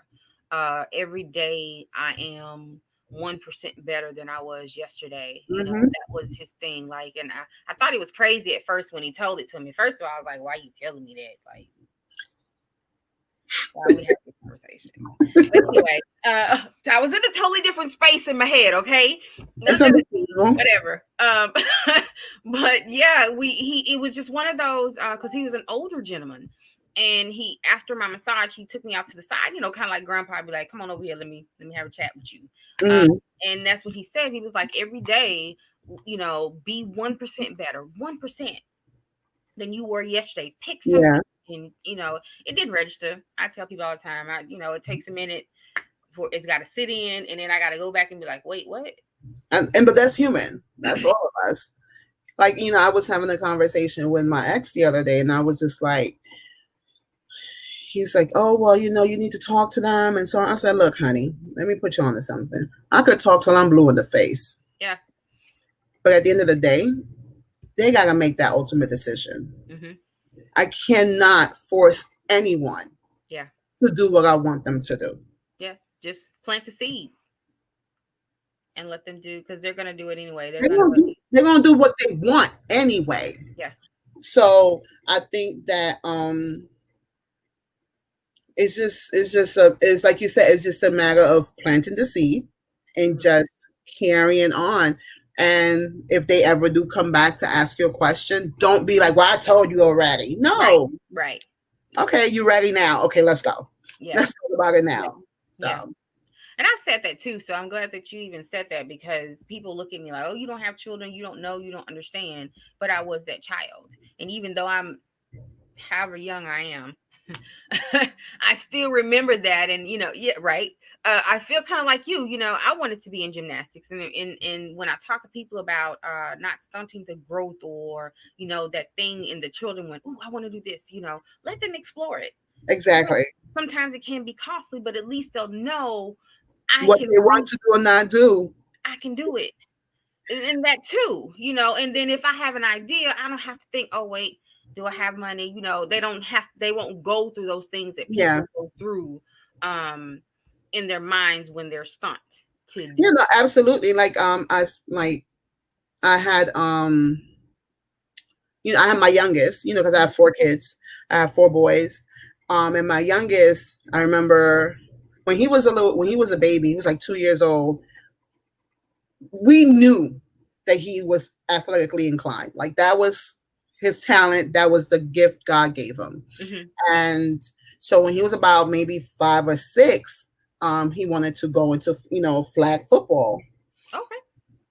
Every day I am 1% better than I was yesterday. Hmm. That was his thing. Like, and I thought he was crazy at first when he told it to me. First of all, I was like, why are you telling me that? Like, why are we having this conversation? But anyway, I was in a totally different space in my head. Okay, none It's of that, understandable. whatever. But yeah, it was just one of those, because he was an older gentleman, and he, after my massage, he took me out to the side, kind of like grandpa. I'd be like, come on over here, let me have a chat with you. uh, Hmm. and that's what he said. He was like, every day, be 1% better, 1% than you were yesterday. Pick something. Yeah. And it didn't register. I tell people all the time, it takes a minute for it's got to sit in, and then I got to go back and be like, wait, what? And but that's human. That's all of us. Like, I was having a conversation with my ex the other day, and I was just like, he's like, oh, well, you need to talk to them. And so I said, look, honey, let me put you on to something. I could talk till I'm blue in the face. Yeah. But at the end of the day, they got to make that ultimate decision. Hmm. I cannot force anyone Yeah. to do what I want them to do. Yeah. Just plant the seed and let them do, because they're gonna do it anyway. They're They're gonna. gonna do, they're gonna do what they want anyway. Yeah. So I think that it's like you said, it's just a matter of planting the seed and Hmm. just carrying on. And if they ever do come back to ask you a question, don't be like, well, I told you already. Right. No. Right. Okay, you ready now? Okay, let's go. Yeah. Let's talk about it Yeah. now. Yeah. So And I've said that too. So I'm glad that you even said that because people look at me like, oh, you don't have children, you don't know, you don't understand. But I was that child. And even though I'm however young I am, I still remember that. And, yeah, right. I feel kind of like I wanted to be in gymnastics. And when I talk to people about not stunting the growth or, that thing in the children when, oh, I want to do this, let them explore it. exactly Sometimes it can be costly, but at least they'll know I what can they want reach, to do or not do. I can do it. And that too, and then if I have an idea, I don't have to think, oh wait, do I have money? They won't go through those things that Yeah, people go through in their minds when they're stunt to you do. know, absolutely. Like I had I have my youngest, because I have 4 kids. I have 4 boys. And my youngest, I remember when he was a baby, he was like 2 years old. We knew that he was athletically inclined. Like that was his talent. That was the gift God gave him. Mm-hmm. And so when he was about maybe 5 or 6, he wanted to go into, flag football. Okay.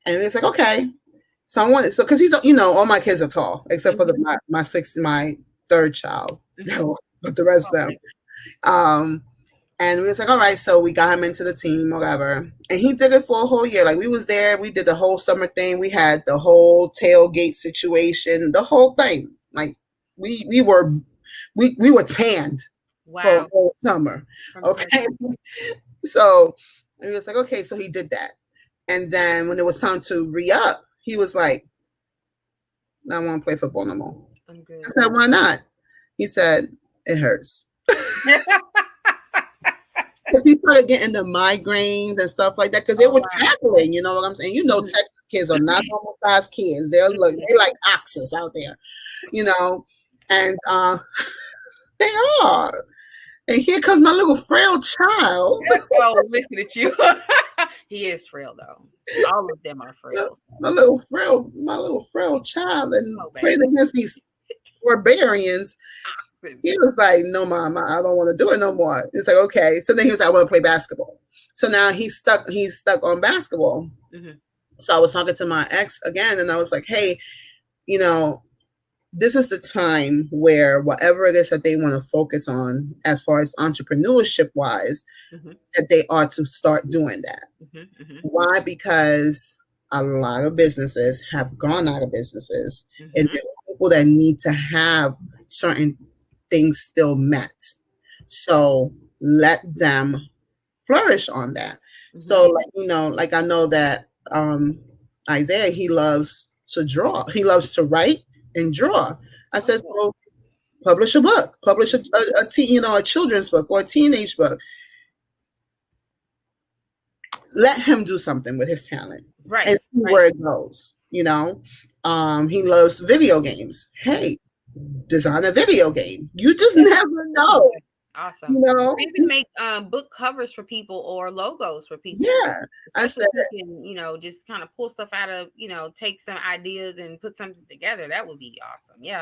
And it's like, okay. So I wanted, because all my kids are tall, except for Mm-hmm. my third child, Mm-hmm. but the rest of them. Okay. And we was like, all right, so we got him into the team, whatever. And he did it for a whole year. Like we was there, we did the whole summer thing. We had the whole tailgate situation, the whole thing. Like we were tanned for a Wow. whole summer. From Okay. turkey. So he was like, okay, so he did that. And then when it was time to re-up, he was like, I don't want to play football no more. I'm I good. said, why not? He said, it hurts. Because he started getting the migraines and stuff like that because they Oh were wow. tackling, you know what I'm saying? Mm-hmm. Texas kids are not normal sized kids. They're like oxes out there, you know, and they are. And here comes my little frail child, Oh, listen at you. He is frail though. All of them are frail. my little frail child, and Oh playing baby. against these barbarians. He was like, "No, mom, I don't want to do it no more." It's like, okay. So then he was like, "I want to play basketball." So now he's stuck. He's stuck on basketball. Mm-hmm. So I was talking to my ex again, and I was like, "Hey, you know, this is the time where whatever it is that they want to focus on, as far as entrepreneurship wise, Mm-hmm. that they ought to start doing that." Mm-hmm. Mm-hmm. Why? Because a lot of businesses have gone out of businesses, and Mm-hmm. there's people that need to have certain things still met. So let them flourish on that. Mm-hmm. So, like I know that Isaiah, he loves to draw. He loves to write and draw. I Oh said, yeah. so publish a book, publish a children's book or a teenage book. Let him do something with his talent Right. and see Right. where it goes. He loves video games. Hey, design a video game. You just never know. Awesome. You know, Or even make book covers for people or logos for people. yeah. I Especially said, if you can, just kind of pull stuff out of, take some ideas and put something together. That would be awesome. Yeah.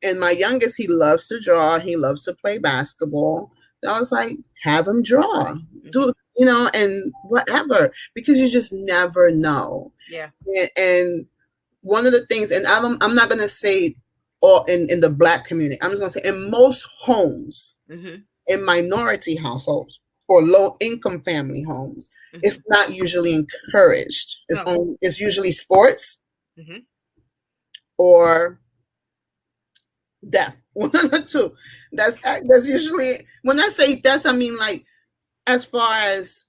and my youngest, he loves to draw. He loves to play basketball. And I was like, have him draw, Mm-hmm. do and whatever, because you just never know. Yeah. And one of the things, and I'm not gonna say all in the Black community. I'm just gonna say in most homes, Mm-hmm. in minority households or low income family homes, Mm-hmm. it's not usually encouraged. No. It's usually sports Mm-hmm. or death. One of the two. That's usually, when I say death, I mean like as far as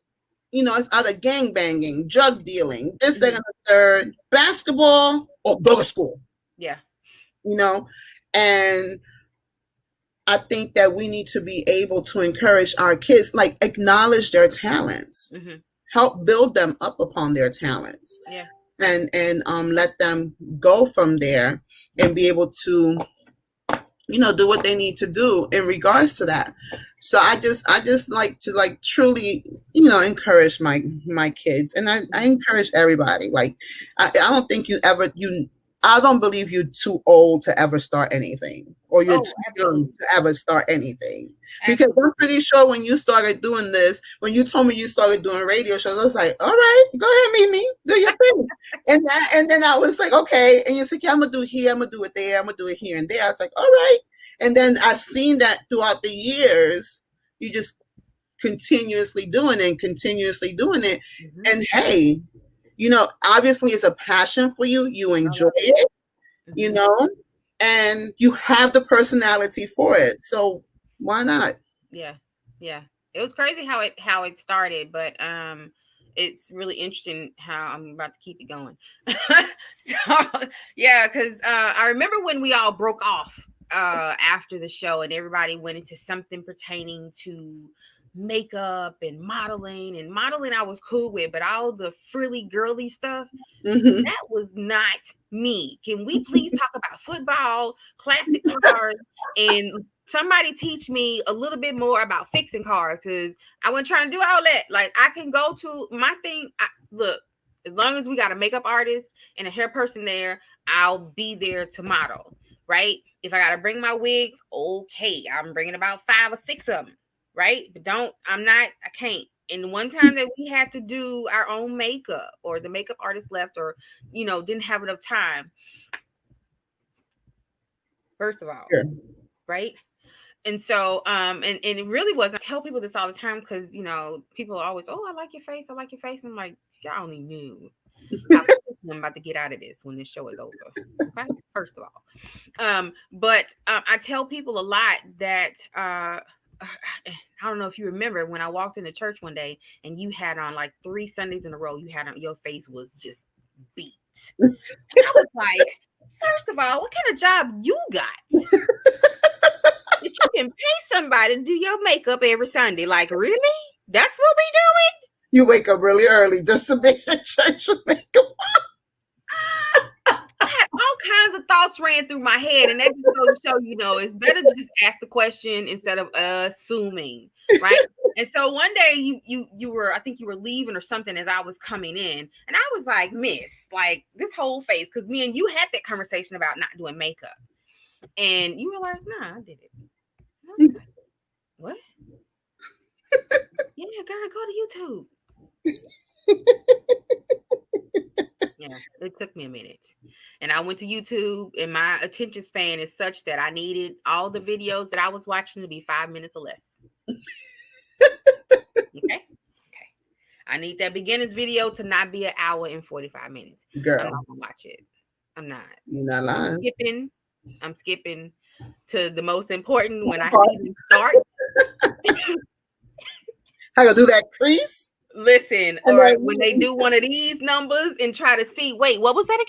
it's either gang banging, drug dealing, this, that, and the third, basketball, or go to school. Yeah. You know, and I think that we need to be able to encourage our kids, like acknowledge their talents, Mm-hmm. help build them up upon their talents, Yeah. and let them go from there and be able to do what they need to do in regards to that. So I just like to like truly encourage my kids, and I encourage everybody. Like I don't think you I don't believe you're too old to ever start anything, or you're Oh, too young absolutely. to ever start anything. Because Absolutely. I'm pretty sure when you started doing this, when you told me you started doing radio shows, I was like, all right, go ahead, Mimi, do your thing. And then I was like, okay. And you said, yeah, I'm gonna do it here, I'm gonna do it there, I'm gonna do it here and there. I was like, all right. And then I've seen that throughout the years, you just continuously doing it. Hmm. And hey, obviously it's a passion for you. You I enjoy love it. it, you Hmm. know, and you have the personality for it. So why not? Yeah, yeah. It was crazy how it started, but it's really interesting how I'm about to keep it going. So yeah, because I remember when we all broke off after the show, and everybody went into something pertaining to makeup and modeling. And modeling I was cool with, but all the frilly girly stuff, Hmm. that was not me. Can we please talk about football, classic cars, and somebody teach me a little bit more about fixing cars? Because I wasn't trying to do all that. Like, I can go to my thing. Look, as long as we got a makeup artist and a hair person there, I'll be there to model. Right? If I got to bring my wigs, okay, I'm bringing about 5 or 6 of them. Right? But don't. I'm not. I can't. And one time that we had to do our own makeup, or the makeup artist left, or didn't have enough time. First of all, Sure. right? And so, and it really was. I tell people this all the time because people are always, oh, I like your face, I like your face. I'm like, y'all only knew how I'm about to get out of this when this show is over. Okay, first of all, but I tell people a lot that I don't know if you remember when I walked into church one day and you had on like 3 Sundays in a row, you had on, your face was just beat. And I was like, first of all, what kind of job you got that you can pay somebody to do your makeup every Sunday? Like, really? That's what we doing? You wake up really early just to make a change of makeup. I had all kinds of thoughts ran through my head, and that just goes to show, it's better to just ask the question instead of assuming, right? And so one day you were, I think you were leaving or something as I was coming in, and I was like, Miss, like this whole face, because me and you had that conversation about not doing makeup, and you were like, Nah, I did it. And I was like, what? Yeah, girl, go to YouTube. Yeah, it took me a minute. And I went to YouTube, and my attention span is such that I needed all the videos that I was watching to be 5 minutes or less. Okay. Okay. I need that beginner's video to not be an hour and 45 minutes. I'm Girl, not gonna watch it. I'm not. you're not I'm lying. skipping. I'm skipping to the most important when I see them start. How you do that crease? Listen, And or when they then, do one of these numbers and try to see, wait, what was that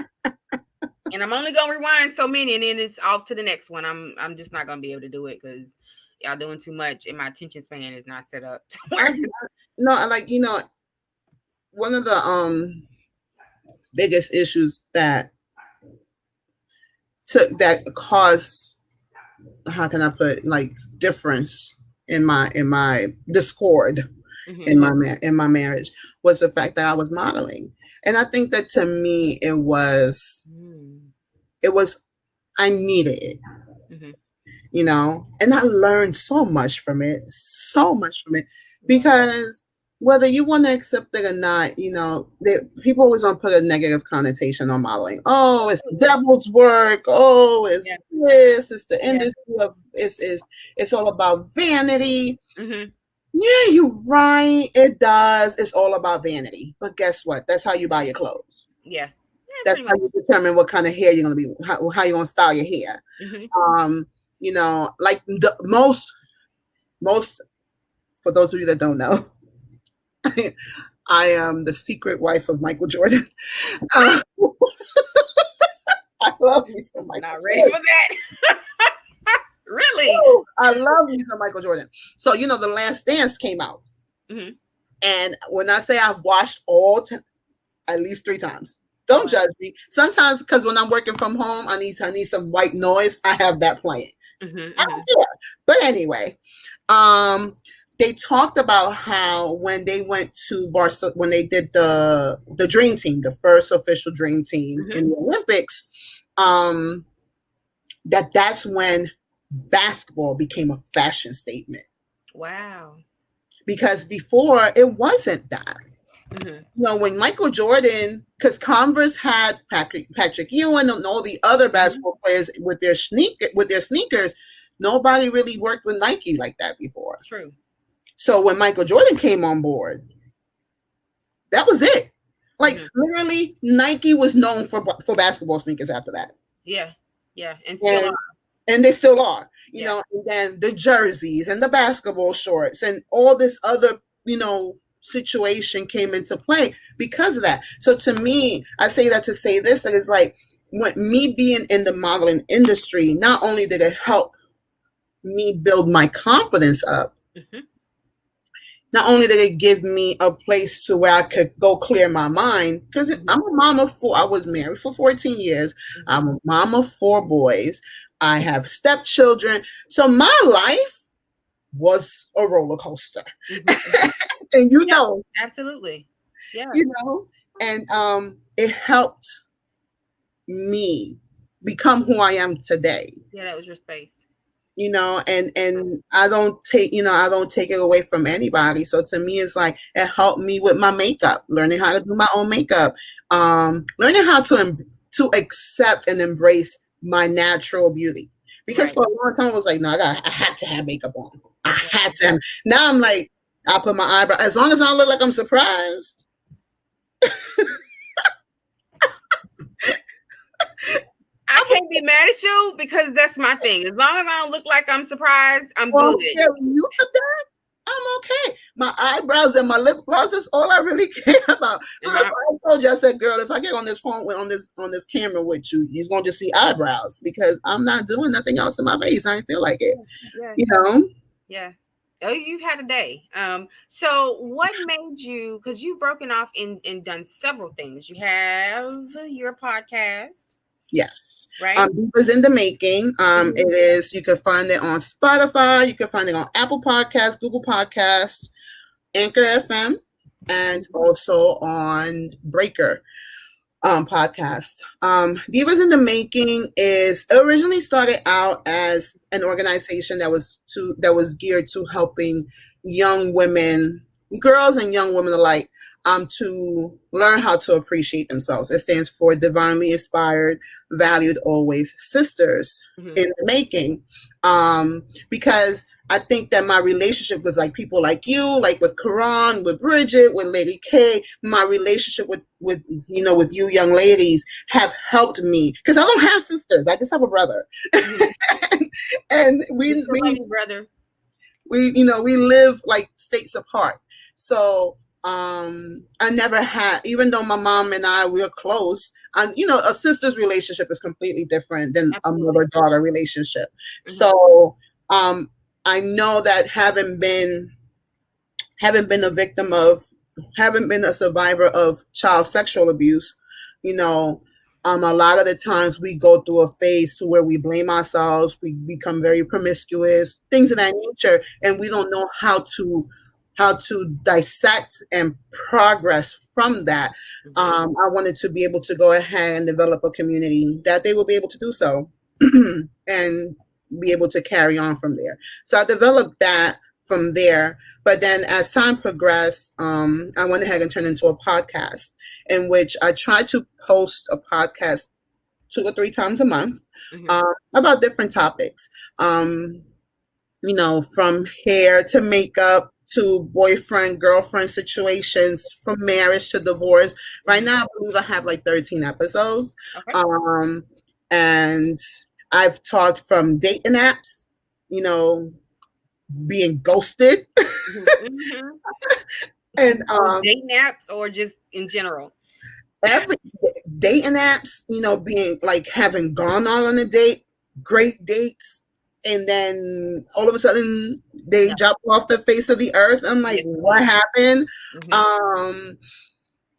again? And I'm only gonna rewind so many, and then it's off to the next one. I'm just not gonna be able to do it because y'all doing too much, and my attention span is not set up to work. no, like one of the biggest issues that caused, how can I put, like, difference in my discord Hmm. in my marriage was the fact that I was modeling. And I think that to me Mm. it was I needed it, Hmm. and I learned so much from it, Yeah. because whether you want to accept it or not, people always want to put a negative connotation on modeling. Oh, it's Absolutely. devil's work. Oh, it's Yeah. this. It's the Yeah. industry of it's all about vanity. Hmm. Yeah, you're right. It does. It's all about vanity. But guess what? That's how you buy your clothes. Yeah. Yeah. That's Pretty how much. you determine what kind of hair you're gonna be, how you're gonna style your hair. Hmm. Um, like the most for those of you that don't know, I am the secret wife of Michael Jordan. Uh, I love me some I'm Michael not ready for Jordan. that. Really? Woo! I love me some Michael Jordan. So The Last Dance came out, Hmm. and when I say I've watched at least 3 times. Oh Don't wow. judge me. Sometimes, because when I'm working from home, I need some white noise. I have that playing. Hmm. I Hmm. don't care. But anyway, um, they talked about how when they went to Barcelona, when they did the dream team, the first official dream team in the Olympics, that's when basketball became a fashion statement. Wow. Because before it wasn't that. When Michael Jordan, because Converse had Patrick Ewing and all the other basketball players with their sneakers, nobody really worked with Nike like that before. True. So when Michael Jordan came on board, that was it. Like literally, Nike was known for basketball sneakers after that. Yeah, and still are. And they still are. You know, and then the jerseys and the basketball shorts and all this other, situation came into play because of that. So to me, I say that to say this, that it's like when me being in the modeling industry, not only did it help me build my confidence up, not only did it give me a place to where I could go clear my mind, because I'm a mom of 4. I was married for 14 years. I'm a mom of 4 boys. I have stepchildren. So my life was a roller coaster. And absolutely. Yeah. And it helped me become who I am today. Yeah, that was your space. And I don't take it away from anybody. So to me, it's like it helped me with my makeup, learning how to do my own makeup, learning how to accept and embrace my natural beauty. Because for a long time I was like, no, I have to have makeup on. I had to. Now I'm like, I put my eyebrow, as long as I don't look like I'm surprised. I can't be mad at you because that's my thing. As long as I don't look like I'm surprised, I'm good. Yeah, you for that? I'm okay. My eyebrows and my lip gloss is all I really care about. So that's why I told you, I said, girl, if I get on this phone on this camera with you, you're gonna just see eyebrows because I'm not doing nothing else in my face. I didn't feel like it. Yeah. Oh, you've had a day. So what made you, because you've broken off and done several things. You have your podcast. Yes. Right. Divas in the Making. It is, you can find it on Spotify, you can find it on Apple Podcasts, Google Podcasts, Anchor FM, and also on Breaker podcast. Divas in the Making is originally started out as an organization that was geared to helping young women, girls and young women alike, to learn how to appreciate themselves. It stands for Divinely Inspired, Valued Always Sisters in the Making. Because I think that my relationship with like people like you, like with Karan, with Bridget, with Lady K, my relationship with you young ladies have helped me, because I don't have sisters. I just have a brother. And we brother. We live like states apart. So I never had, even though my mom and I, we were close, and a sister's relationship is completely different than a mother-daughter relationship. So I know that having been a victim of, having been a survivor of child sexual abuse, a lot of the times we go through a phase to where we blame ourselves, we become very promiscuous, things of that nature, and we don't know how to dissect and progress from that. I wanted to be able to go ahead and develop a community that they will be able to do so and be able to carry on from there. So I developed that from there. But then as time progressed, I went ahead and turned into a podcast in which I try to post a podcast 2 or 3 times a month about different topics. From hair to makeup, to boyfriend, girlfriend situations, from marriage to divorce. Right now, I believe I have like 13 episodes. Okay. And I've talked from dating apps, being ghosted. And dating apps or just in general? Every dating apps, being like having gone on a date, great dates, and then all of a sudden they drop off the face of the earth. I'm like, what happened?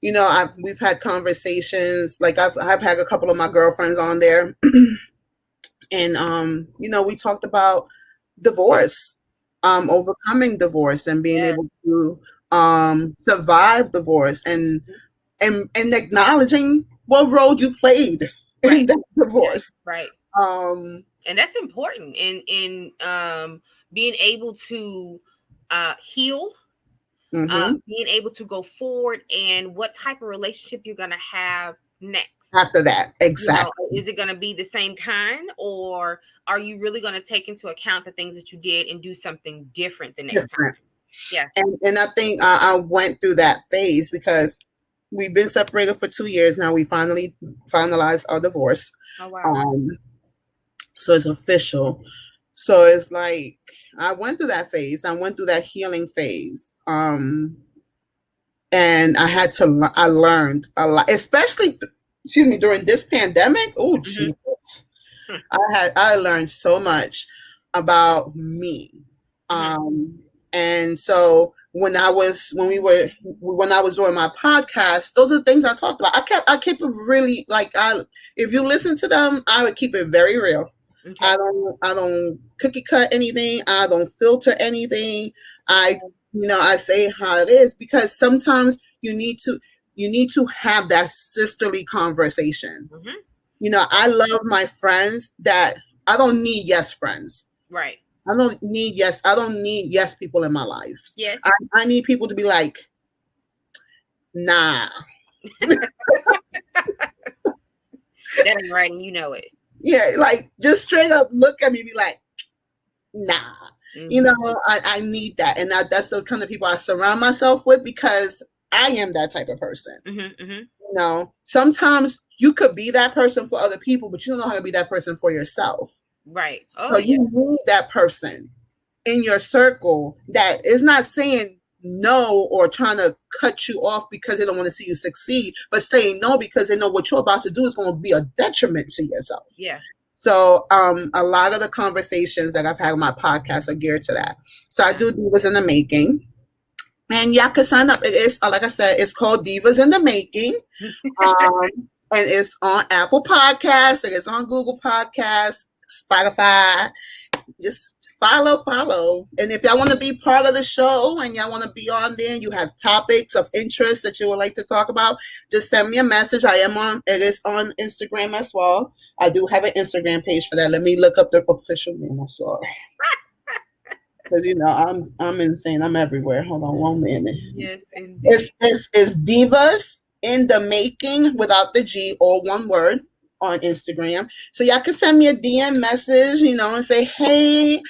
We've had conversations, like I've had a couple of my girlfriends on there and we talked about divorce, overcoming divorce and being Yeah. able to survive divorce and acknowledging what role you played in Right. that Yeah. divorce. Right. Um, And that's important in being able to heal, mhm. being able to go forward, and what type of relationship you're going to have next. After that, You know, exactly. is it going to be the same kind, or are you really going to take into account the things that you did and do something different the next time? Different. Yeah. And I think I went through that phase because we've been separated for 2 years now. We finally finalized our divorce. Oh wow. Um, so it's official. So it's like I went through that phase. I went through that healing phase. And I had to. I learned a lot, especially, excuse me, during this pandemic. Oh, Hmm. Jesus, I learned so much about me. Hmm. Um, and so when I was doing my podcast, those are the things I talked about. I kept it really like if you listen to them, I would keep it very real. Okay. I don't cookie cut anything. I don't filter anything. I I say how it is because sometimes you need to have that sisterly conversation. Hmm. I love my friends that I don't need yes friends. Right. I don't need yes people in my life. Yes. I need people to be like, nah. That ain't right, and you know it. Yeah, like just straight up look at me and be like, nah. Hmm. I need that. And that's the kind of people I surround myself with because I am that type of person. Hmm. Hmm. Sometimes you could be that person for other people, but you don't know how to be that person for yourself. Right. So Oh yeah. you need that person in your circle that is not saying no or trying to cut you off because they don't want to see you succeed, but saying no because they know what you're about to do is going to be a detriment to yourself. Yeah. So a lot of the conversations that I've had on my podcast are geared to that. So I do Divas in the Making. And y'all can sign up. It is, like I said, it's called Divas in the Making. And it's on Apple Podcasts. It is on Google Podcasts, Spotify. Just follow. And if y'all want to be part of the show and y'all want to be on there and you have topics of interest that you would like to talk about, just send me a message. It is on Instagram as well. I do have an Instagram page for that. Let me look up the official name. I'm sorry. Because I'm insane. I'm everywhere. Hold on one minute. Yes, indeed. It's Divas in the Making without the G or one word on Instagram. So y'all can send me a DM message, and say, hey,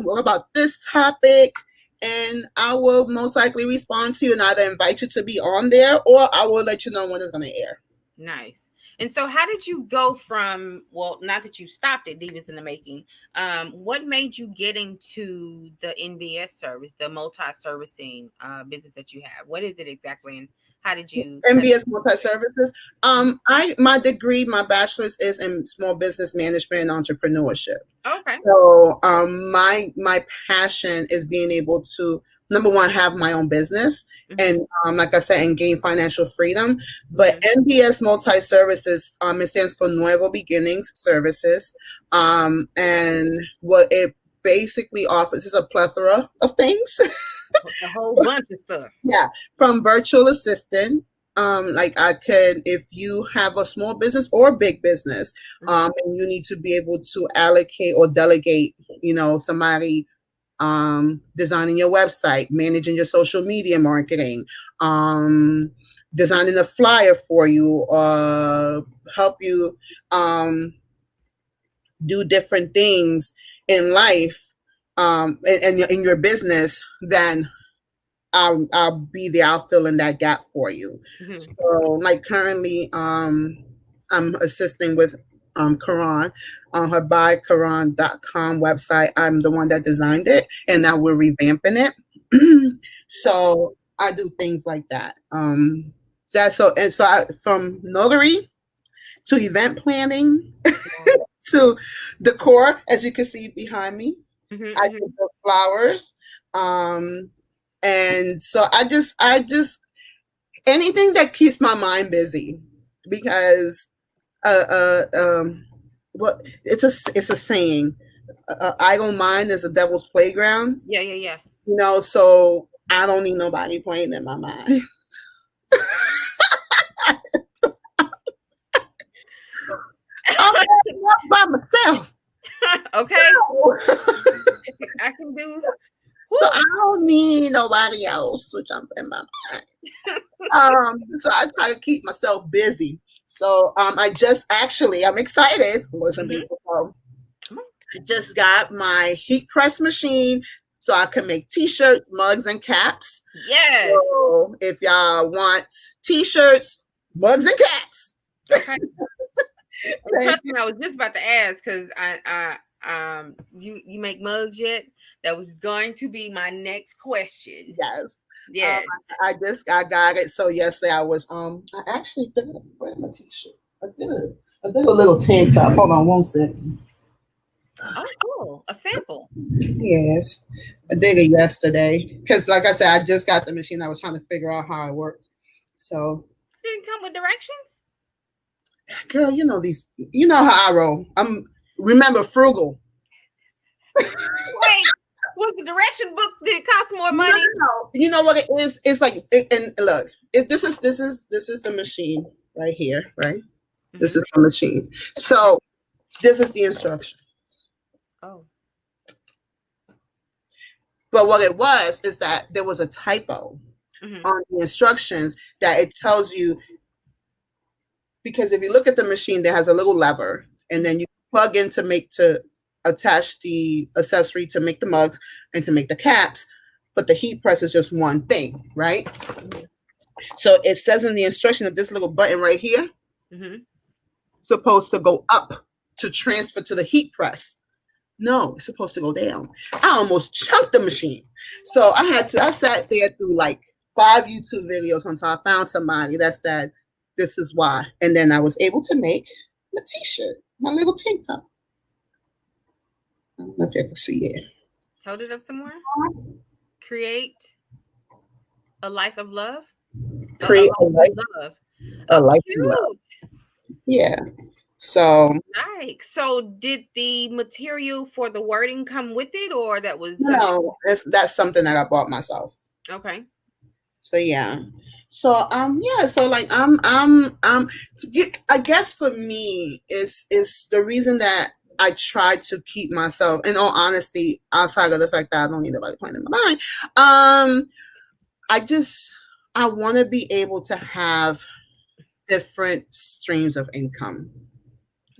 what about this topic? And I will most likely respond to you and either invite you to be on there or I will let you know when it's going to air. Nice. And so, how did you go from, well, not that you stopped at Divas in the Making, what made you get into the NBS service, the multi-servicing business that you have? What is it exactly, and how did MBS you Multi Services. My degree, my bachelor's is in small business management and entrepreneurship. Okay. So my passion is being able to, number one, have my own business and like I said, and gain financial freedom. But NBS Multi Services, it stands for Nuevo Beginnings Services, and what it basically offers is a plethora of things. A whole bunch of stuff. Yeah, from virtual assistant. Like I could, if you have a small business or big business, and you need to be able to allocate or delegate, somebody designing your website, managing your social media marketing, designing a flyer for you, help you do different things in life, and in your business, then I'll be there. I'll fill in that gap for you. So, like currently, I'm assisting with Karan on her buykaran.com website. I'm the one that designed it, and now we're revamping it. So I do things like that. From notary to event planning to decor, as you can see behind me. I do the flowers. And so I just anything that keeps my mind busy because what it's a saying, idle mind is a devil's playground. Yeah, yeah, yeah. So I don't need nobody playing in my mind. I'm by myself. Okay. I can do. So I don't need nobody else to jump in my mind. So I try to keep myself busy. So I'm excited. Listen, people. I just got my heat press machine so I can make t-shirts, mugs, and caps. Yes. So if y'all want t-shirts, mugs, and caps. Okay. Trust me, I was just about to ask because you make mugs yet? That was going to be my next question. Yes. Yes. I got it. So yesterday I was I actually did wear my t-shirt. I did a little tank top. Hold on one second. Oh, cool. A sample. Yes. I did it yesterday. Because like I said, I just got the machine. I was trying to figure out how it worked. So Didn't come with directions? girl, you know how I roll. Remember frugal. Wait, was the direction book did it cost more money? No. You know what it is? It's like and look, this is the machine right here, right? Mm-hmm. This is the machine. So this is the instruction. Oh. But what it was is that there was a typo on the instructions that it tells you, because if you look at the machine, there has a little lever, and then you plug in to attach the accessory to make the mugs and to make the caps, but the heat press is just one thing, right? Mm-hmm. So it says in the instruction that this little button right here supposed to go up to transfer to the heat press. No, it's supposed to go down. I almost chunked the machine. So I sat there through like 5 YouTube videos until I found somebody that said, this is why. And then I was able to make the t-shirt, my little tank top. I don't know if you can see it. Hold it up some more. Create a life of love. Create a life of love. A life of love. Yeah. So nice. So did the material for the wording come with it, or that was no? That's something that I bought myself. Okay. So yeah. So yeah. So like I guess for me is the reason that I try to keep myself, in all honesty, outside of the fact that I don't need nobody playing in my mind. I want to be able to have different streams of income.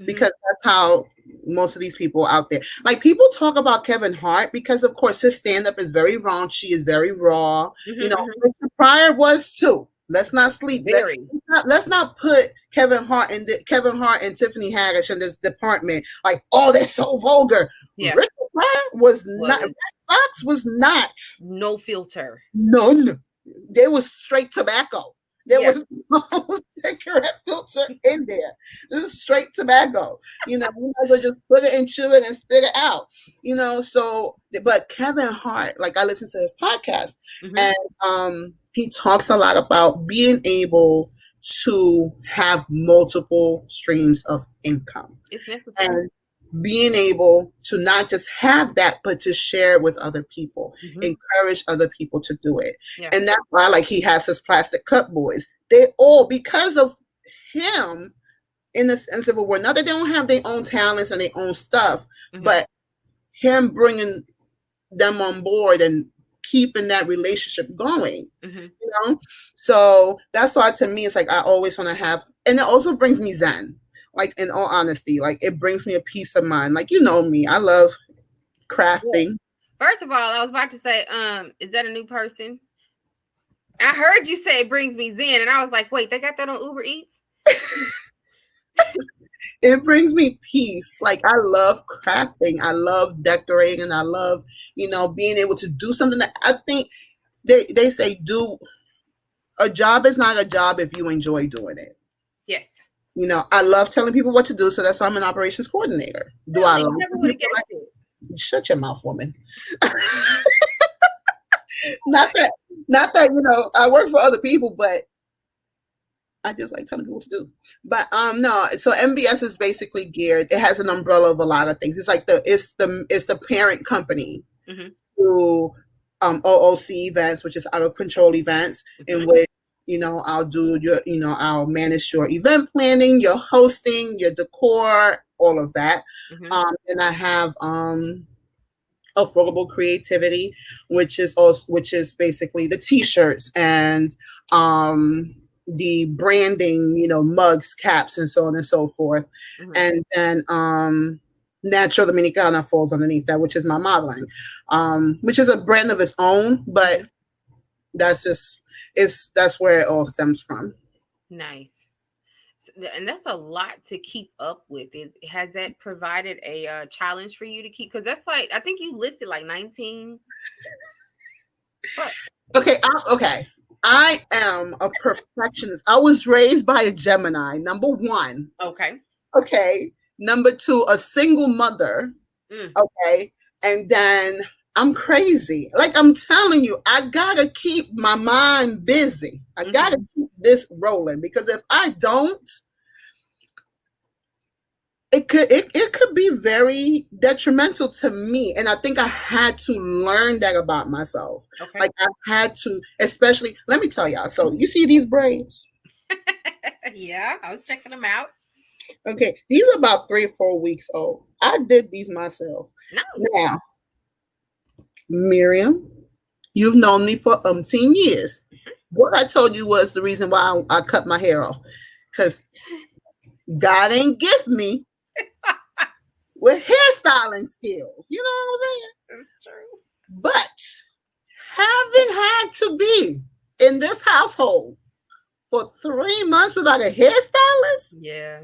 Because that's how most of these people out there, like, people talk about Kevin Hart because, of course, his stand-up is very raunchy, is very raw. Richard Pryor was too. Let's not sleep. Let's not put Kevin Hart and Tiffany Haddish in this department. Like, oh, they're so vulgar. Yeah. Richard Pryor was not. Red Fox was not. No filter. None. There was straight tobacco. There was no cigarette filter in there. This is straight tobacco. You might as well just put it and chew it and spit it out. So, but Kevin Hart, like, I listened to his podcast, and he talks a lot about being able to have multiple streams of income. It's necessary. And being able to not just have that, but to share with other people, encourage other people to do it. Yeah. And that's why, like, he has his Plastic Cup Boys. They all, because of him, in the sense of a word, not that they don't have their own talents and their own stuff, but him bringing them on board and keeping that relationship going, So that's why, to me, it's like, I always want to have, and it also brings me zen. Like, in all honesty, like, it brings me a peace of mind. Like, you know me, I love crafting. First of all, I was about to say, is that a new person? I heard you say it brings me zen, and I was like, wait, they got that on Uber Eats? It brings me peace. Like, I love crafting. I love decorating. And I love, being able to do something that I think they say a job is not a job if you enjoy doing it. Yes. I love telling people what to do, so that's why I'm an operations coordinator. Do I love it? Shut your mouth, woman. Not that I work for other people, but I just like telling people what to do. But no, so MBS is basically geared. It has an umbrella of a lot of things. It's like the parent company Mm-hmm. to OOC events, which is out of control events, in Mm-hmm. which I'll do I'll manage your event planning, your hosting, your decor, all of that. Mm-hmm. And I have affordable creativity, which is basically the t-shirts and the branding, mugs, caps, and so on and so forth. Mm-hmm. And then Natural Dominicana falls underneath that, which is my modeling, which is a brand of its own, but Mm-hmm. that's just that's where it all stems from. Nice. And that's a lot to keep up with. Is has that provided a challenge for you to keep? Because that's like I think you listed like 19. What? Okay. I am a perfectionist. I was raised by a Gemini, number one. Okay. Okay. Number two, a single mother. Mm, Okay. And then I'm crazy. Like I'm telling you, I gotta keep my mind busy. I gotta mm-hmm. keep this rolling because if I don't, it could be very detrimental to me. And I think I had to learn that about myself. Okay. Like I had to, especially, let me tell y'all. So you see these braids? Yeah, I was checking them out. Okay, these are about 3 or 4 weeks old. I did these myself. No. Now, Miriam, you've known me for umpteen years. What I told you was the reason why I cut my hair off. Because God ain't gift me with hairstyling skills. You know what I'm saying? That's true. But having had to be in this household for 3 months without a hairstylist, Yeah.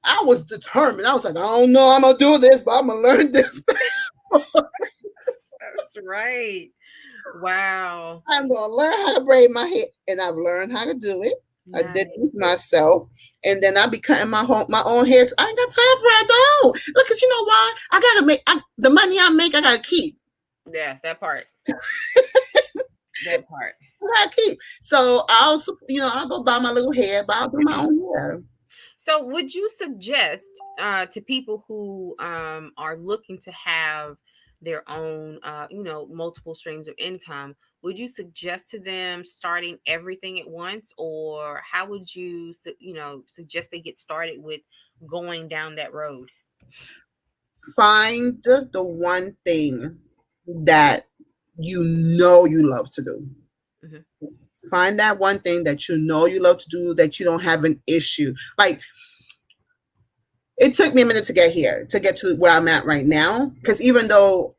I was determined. I was like, I don't know, I'm gonna do this, but I'm gonna learn this. That's right. Wow. I'm gonna learn how to braid my hair, and I've learned how to do it. I did Nice. it myself, and then I be cutting my own hair. I ain't got time for it though. Look, cause you know why? I gotta the money I make. I gotta keep. Yeah, that part. That part. I gotta keep. So I'll go buy my little hair, but I'll do my own hair. So, would you suggest to people who are looking to have their own, multiple streams of income? Would you suggest to them starting everything at once, or how would you, suggest they get started with going down that road? Find the one thing that you love to do. Hmm. Find that one thing that you love to do that you don't have an issue. Like it took me a minute to get here, to get to where I'm at right now. Because even though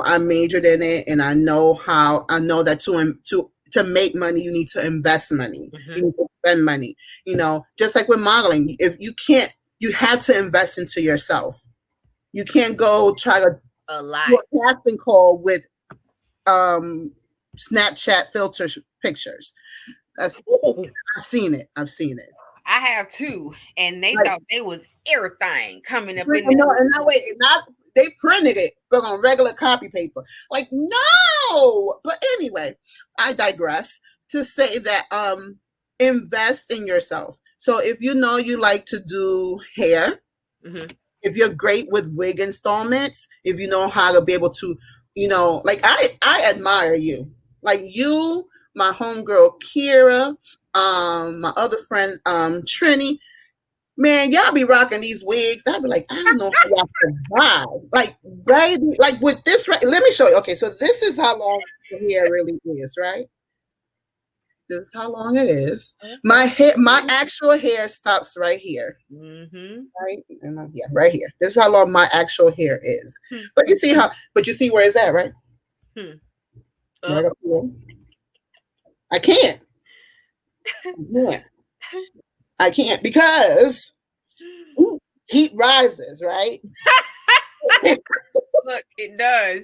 I majored in it, and I know that to make money, you need to invest money. You Hmm. need to spend money. Just like with modeling, if you can't, you have to invest into yourself. You can't go try to A do lot. a casting call with um Snapchat filter pictures. That's Ooh, I've seen it. I've seen it. I have two, and they Like thought they was everything coming up in no, there. and that way, not they printed it, but on regular copy paper. Like no, but anyway, I digress to say that invest in yourself. So if you know you like to do hair, Hmm. if you're great with wig installments, if you know how to be able to, like I admire you, like you, my homegirl Kira, my other friend Trini. Man, y'all be rocking these wigs. I'll be like, I don't know how y'all survive. Like, baby, like with this, right? Let me show you. Okay, so this is how long the hair really is, right? This is how long it is. Okay. My actual hair stops right here, Hmm. right? Yeah, right here. This is how long my actual hair is. But you see where it's at, right? Hmm. Right Up. up here. I can't. I can't. I can't because ooh, heat rises, right? Look, it does.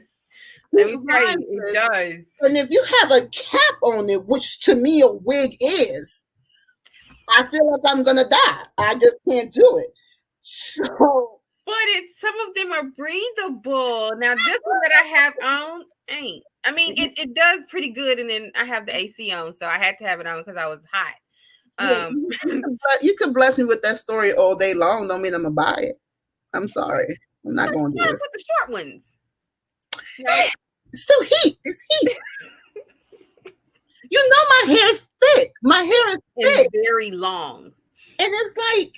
Let Heat me tell you, it rises. does. And if you have a cap on it, which to me a wig is, I feel like I'm gonna die. I just can't do it. So But some of them are breathable. Now this one that I have on ain't. I mean, it does pretty good, and then I have the AC on, so I had to have it on because I was hot. Yeah, Um, you could bless me with that story all day long. Don't mean I'm gonna buy it. I'm sorry. I'm no, not you going to do gotta it. put the short ones. No, It's still heat. It's heat. You know my hair's thick. My hair is thick. and very long. And it's like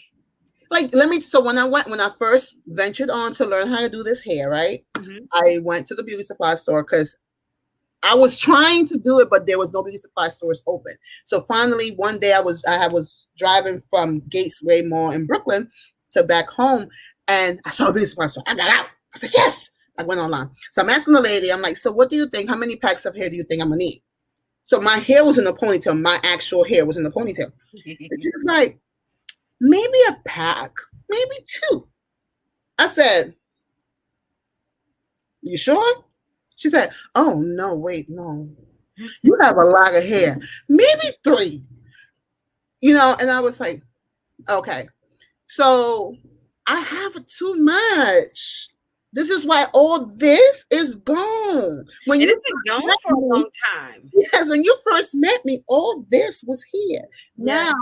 let me so when I first ventured on to learn how to do this hair, right? Hmm. I went to the beauty supply store because I was trying to do it, but there was no beauty supply stores open. So finally, one day I was driving from Gateway Mall in Brooklyn to back home, and I saw a beauty supply store. I got out. I said yes. I went online. So I'm asking the lady. I'm like, so what do you think? How many packs of hair do you think I'm gonna need? So my hair was in a ponytail. My actual hair was in the ponytail. And she was like, maybe a pack, maybe two. I said, you sure? She said, oh no, wait, no. You have a lot of hair. Maybe three. And I was like, okay. So I have too much. This is why all this is gone. When And you it's been gone met for a me, long time. yes, when you first met me, all this was here. Yeah,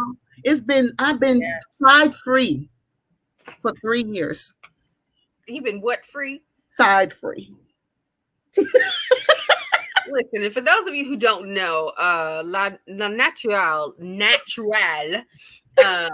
Now I've been yeah. side free for 3 years. You've been what free? Side free. Listen, and for those of you who don't know, La Natural, uh,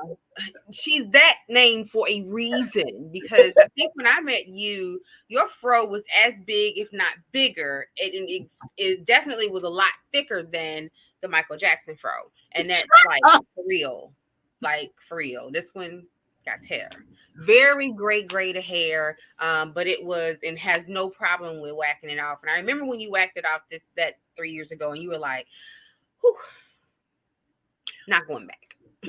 she's that name for a reason because I think when I met you, your fro was as big, if not bigger. It definitely was a lot thicker than the Michael Jackson fro, and that's like Oh, for real, like for real. This one got hair, very great grade of hair, but it was and has no problem with whacking it off. And I remember when you whacked it off that 3 years ago, and you were like, "Whew, not going back."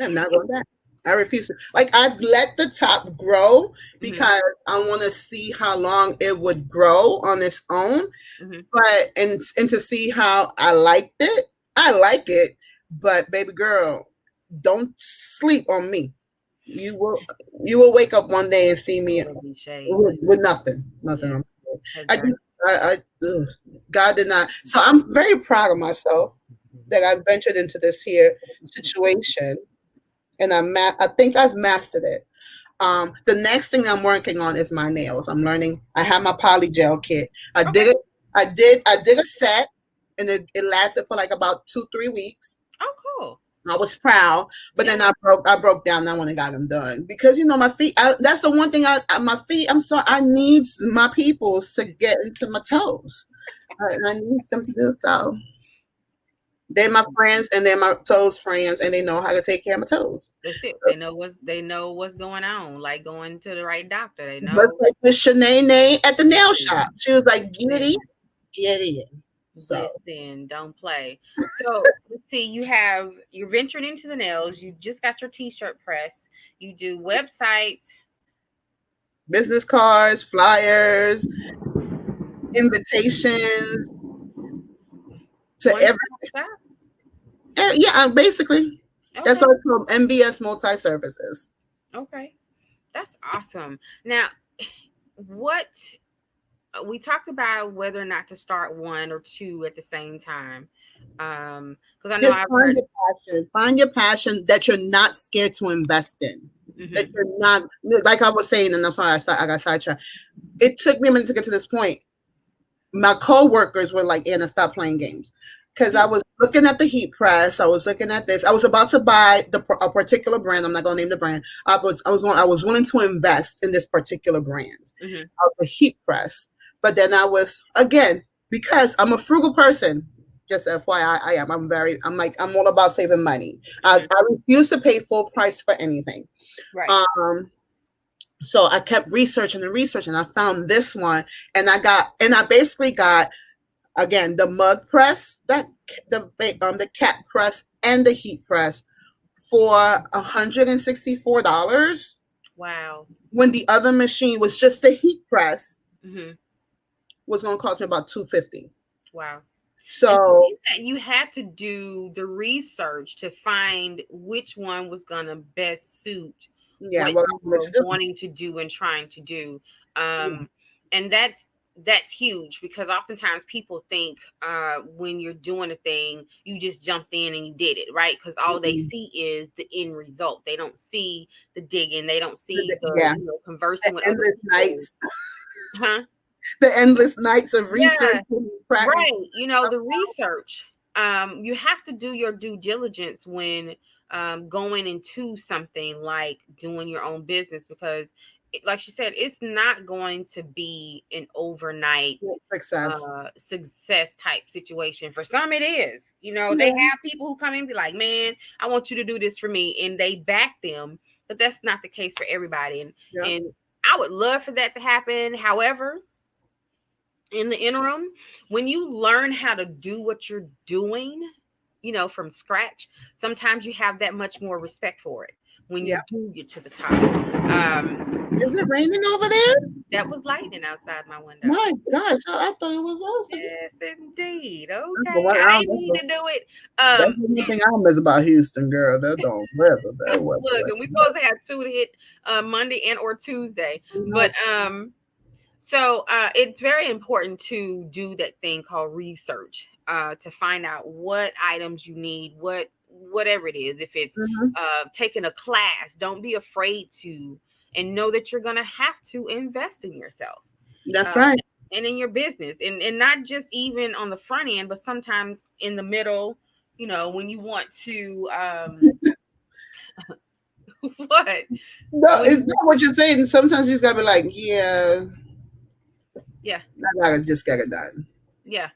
I'm not going back. I refuse to. Like I've let the top grow Hmm. because I want to see how long it would grow on its own. Hmm. But and to see how I liked it. I like it, but baby girl, don't sleep on me. You will you will wake up one day and see me It'll be shaved. with nothing. Nothing Yeah, on my head. I exactly. just ugh, God did not. So I'm very proud of myself that I ventured into this here situation and I think I've mastered it. The next thing I'm working on is my nails. I'm learning. I have my polygel kit. I Okay. did it. I did a set, and it lasted for like about 2-3 weeks. Oh, cool. I was proud, but Yeah. then I broke down. And I went and got them done because my feet. That's the one thing. My feet. I'm sorry. I need my peoples to get into my toes. I need them to do so. They're my friends, and they're my toes friends, and they know how to take care of my toes. That's it. They know what's going on. Like going to the right doctor. They Just know. like Miss Shanae at the nail shop. She was like, Listen, get in. So listen, don't play. So let's see. You're venturing into the nails. You just got your T-shirt press. You do websites. business cards, flyers, invitations to One stop shop. yeah, basically. That's Okay. what's called MBS Multi Services. Okay. That's awesome. Now, what we talked about whether or not to start one or two at the same time. Because I know Just I've find heard. your passion. Find your passion that you're not scared to invest in. That Hmm. you're not, like I was saying, and I'm sorry, I got sidetracked. It took me a minute to get to this point. My coworkers were like, Anna, stop playing games. Because I was looking at the heat press, I was looking at this. I was about to buy a particular brand. I'm not going to name the brand. I was willing to invest in this particular brand Hmm. of the heat press. But then I was again because I'm a frugal person. Just FYI, I am. I'm all about saving money. I, Hmm. I refuse to pay full price for anything. Right. Um, so I kept researching and researching. I found this one, and I basically got again the mug press, the cat press, and the heat press for $164 Wow. when the other machine was just the heat press Hmm. was going to cost me about $250. Wow. And to So do that, you had to do the research to find which one was gonna best suit yeah, what what I you wanted were to do. wanting to do and trying to do. Um, and that's that's huge because oftentimes people think when you're doing a thing, you just jumped in and you did it, right? Because all they Mhm. see is the end result. They don't see the digging. They don't see the Yeah, the conversing with other endless people. nights, Huh? the endless nights of research Yeah, and practice. right. The research. You have to do your due diligence when going into something like doing your own business because, like she said, it's not going to be an overnight Success. success type situation. For some, it is. They Yeah, have people who come in and be like, "Man, I want you to do this for me," and they back them. But that's not the case for everybody. And yeah, and I would love for that to happen. However, in the interim, when you learn how to do what you're doing, from scratch, sometimes you have that much more respect for it when yeah. you do get to the top. Is it raining over there? That was lightning outside my window. My gosh, I thought it was also. Yes, indeed. That's the Okay, one. I didn't mean to do it. That's the one thing I miss about Houston, girl. That don't weather. That Look, weather. and we supposed to have two to hit Monday and or Tuesday, but so it's very important to do that thing called research to find out what items you need, whatever it is. If it's Mhm. taking a class, don't be afraid to, and know that you're gonna have to invest in yourself That's uh, right. and in your business, and not just even on the front end, but sometimes in the middle. When you want to what No, when it's you not what you're saying. Sometimes you just gotta be like, yeah, yeah, I gotta just get it done. yeah.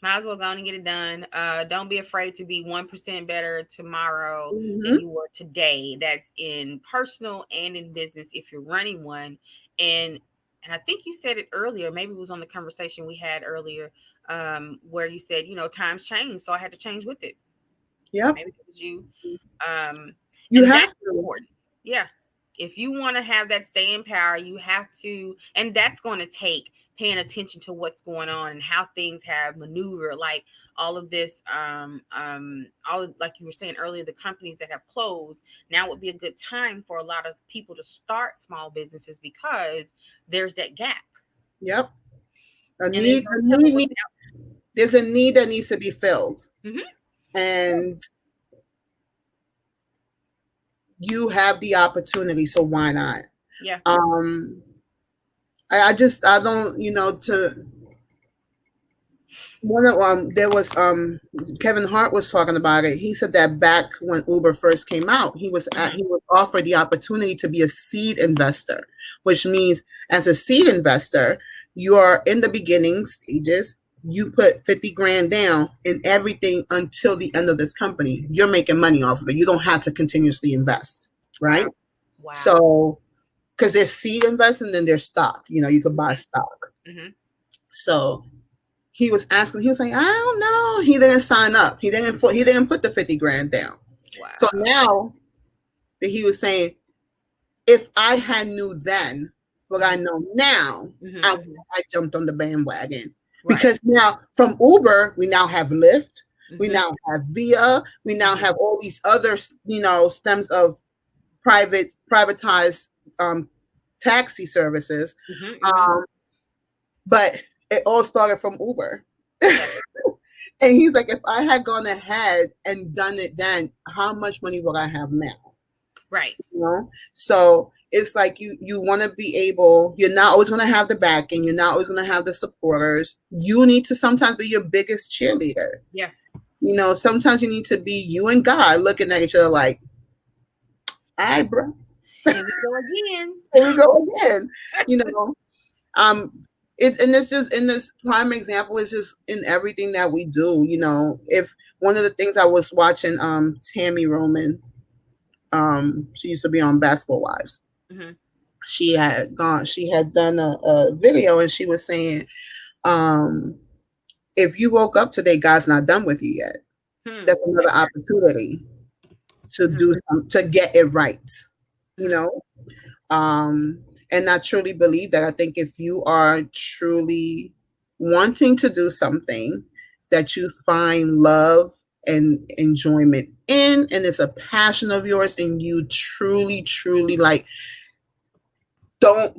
Might as well go on and get it done. Don't be afraid to be 1% better tomorrow than Hmm. you were today. That's in personal and in business if you're running one. And and I think you said it earlier, maybe it was on the conversation we had earlier, where you said, times change, so I had to change with it. Yep. Maybe it was you. Um, You and have that's to. important. Yeah. If you want to have that staying power, you have to, and that's going to take paying attention to what's going on and how things have maneuvered, like all of this, like you were saying earlier, the companies that have closed. Now would be a good time for a lot of people to start small businesses because there's that gap, Yep. A and there's need. no telling what's out. There's a need that needs to be filled, Hmm. and you have the opportunity. So why not? Yeah. Um, I don't, to one of there was Kevin Hart was talking about it. He said that back when Uber first came out, he was offered the opportunity to be a seed investor, which means as a seed investor, you are in the beginning stages. You put 50 grand down in everything until the end of this company. You're making money off of it. You don't have to continuously invest, right? Wow. Wow. So because there's seed investing and there's stock. You could buy stock. Hmm. So he was asking, he was like, I don't know. He didn't sign up. He didn't put the 50 grand down. So Wow. now that he was saying, if I had knew then what I Hmm. know now, Hmm. I, Hmm. I jumped on the bandwagon. Right. Because now from Uber, we now have Lyft, we Hmm. now have Via, we now Hmm. have all these other, stems of privatized um, taxi services. Hmm. Hmm. Um, but it all started from Uber. Yeah. And he's like, if I had gone ahead and done it then, how much money would I have now? Right. So it's like you want to be able. You're not always going to have the backing. You're not always going to have the supporters. You need to sometimes be your biggest cheerleader. Yeah. Sometimes you need to be you and God looking at each other like, all right, bro, Here we go again. here we go again. You know, um, it's and this is in this prime example is just in everything that we do. If one of the things I was watching, Tammy Roman, she used to be on Basketball Wives. Hmm. She had done a video and she was saying, um, if you woke up today, God's not done with you yet. Hmm. That's another opportunity to Hmm. do to get it right. You Hmm. know, um, and I truly believe that. I think if you are truly wanting to do something that you find love and enjoyment in, and it's a passion of yours, and you truly, truly like don't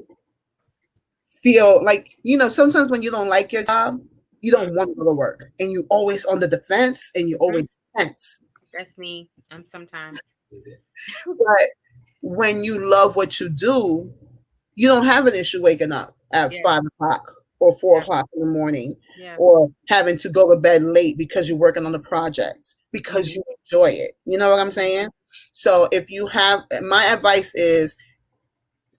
feel like, sometimes when you don't like your job, you don't want to go to work and you always on the defense and you Mhm. always tense. That's me. Sometimes. But when you love what you do, you don't have an issue waking up at Yeah. 5 o'clock or four Yeah. o'clock in the morning Yeah. or having to go to bed late because you're working on the project because Mhm. you enjoy it. You know what I'm Mhm. saying? So if you have, my advice is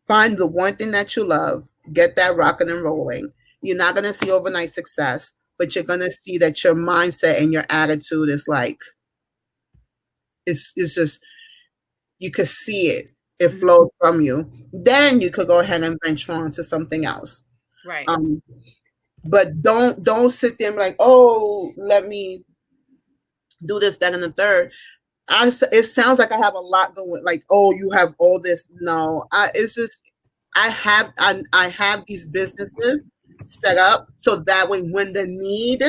find the one thing that you love, get that rocking and rolling. You're not going to see overnight success, but you're going to see that your mindset and your attitude is like, it's just, you could see it. It Mhm. flows from you. Then you could go ahead and venture on to something else. Right. Um, but don't sit there and be like, oh, let me do this, that, and the third. It sounds like I have a lot going. Like, oh, you have all this. No, it's just I have these businesses set up so that way when the need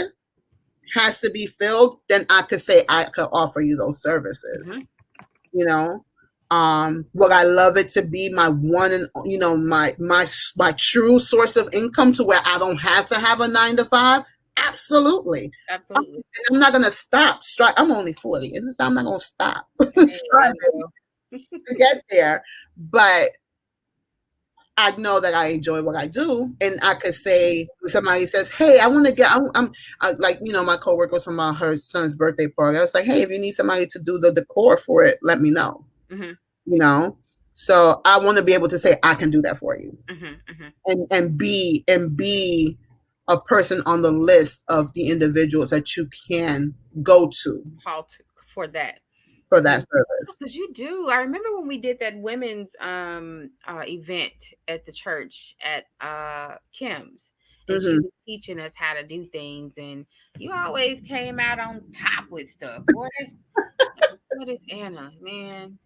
has to be filled, then I could say I could offer you those services. Mhm. You know, would I love it to be my one and my true source of income to where I don't have to have a 9 to 5? Absolutely. Absolutely. I'm not gonna stop. I'm only 40, and I'm not gonna stop Hey, I striving know. to get there. But I know that I enjoy what I do, and I could say when somebody says, "Hey, I want to get," like my coworker was talking about her son's birthday party. I was like, "Hey, if you need somebody to do the decor for it, let me know." Mhm. You know, so I want to be able to say I can do that for you, Mhm. Mhm. and be a person on the list of the individuals that you can go to Call to, for that. for that service. Because you do. I remember when we did that women's event at the church at Kim's, and she Hmm. was teaching us how to do things, and you always came out on top with stuff. Boy, what is Anna, man?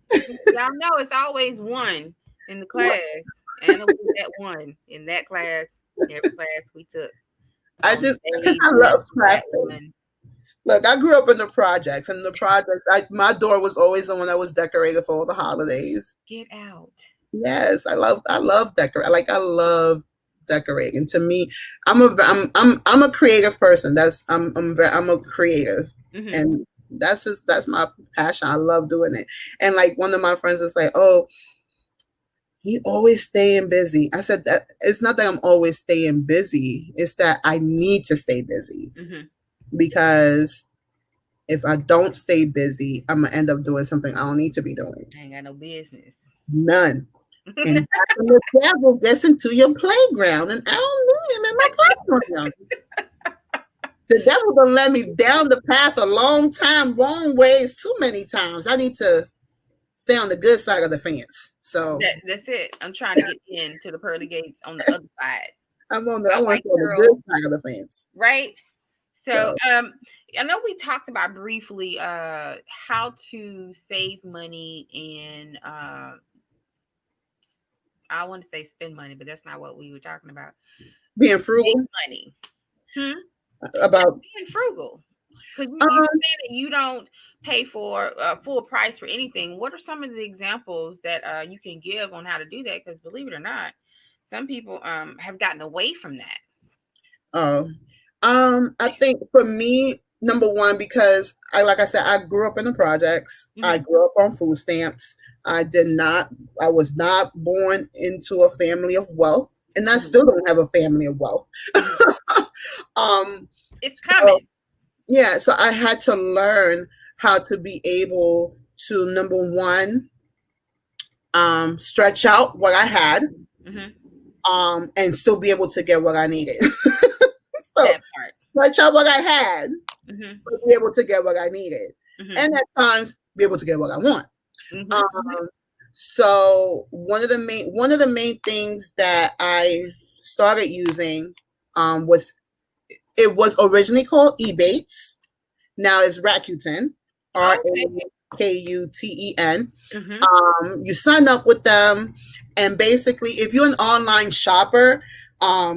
Y'all know it's always one in the class. Anna was that one in that class, every class we took I on just because stage. I That love that crafting. one. Look, I grew up in the projects, and the projects, my door was always the one that was decorated for all the holidays. Get out. Yes, I love decorate. Like I love decorating. To me, I'm a creative person. I'm a creative, Hmm. and that's my passion. I love doing it. And like one of my friends was like, "Oh, you always staying busy." I said that it's not that I'm always staying busy. It's that I need to stay busy Hmm. because if I don't stay busy, I'm gonna end up doing something I don't need to be doing. I ain't got no business. None. And that's when the devil gets into your playground, and I don't need him in my playground. The devil done let me down the path a long time, wrong ways, too many times. I need to stay on the good side of the fence. So That's it. I'm trying to get into the pearly gates on the other side. I Got want white to stay on the good pearls, side of the fence. right? So, So I know we talked about briefly how to save money and I want to say spend money, but that's not what we were talking about. being Save frugal money. Hmm? Just about being frugal. Because you um say that you don't pay for full price for anything. What are some of the examples that you can give on how to do that? Because believe it or not, some people have gotten away from that. oh I think for me, number one, because like I said, I grew up in the projects. I Hmm. grew up on food stamps. I was not born into a family of wealth, and I Hmm. still don't have a family of wealth. Hmm. um, It's so coming. yeah, so I had to learn how to be able to, number one, stretch out what I had, Hmm. and still be able to get what I needed. So That part. stretch out what I had, Hmm. but be able to get what I needed, Hmm. and at times be able to get what I want. Hmm. Um, so one of the main things that I started using was, it was originally called Ebates. Now it's Rakuten, Okay. Rakuten. Hmm. You sign up with them, and basically, if you're an online shopper,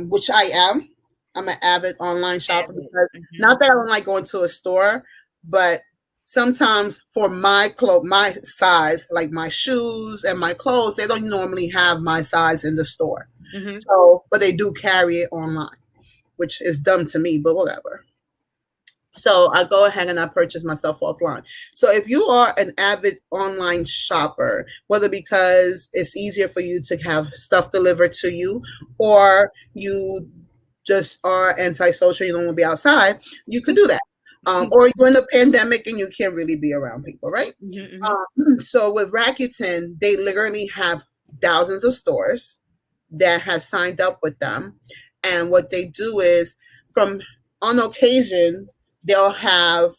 which I am, I'm an avid online shopper Avid. because Hmm. not that I don't like going to a store, but sometimes for my size, like my shoes and my clothes, they don't normally have my size in the store. Mm-hmm. So, but they do carry it online, which is dumb to me, but whatever. So I go ahead and I purchase myself offline. So if you are an avid online shopper, whether because it's easier for you to have stuff delivered to you, or you just are antisocial, you don't want to be outside, you could do that. Or you're in a pandemic and you can't really be around people, right? Mm-hmm. So with Rakuten, they literally have thousands of stores that have signed up with them. And what they do is, from on occasions, they'll have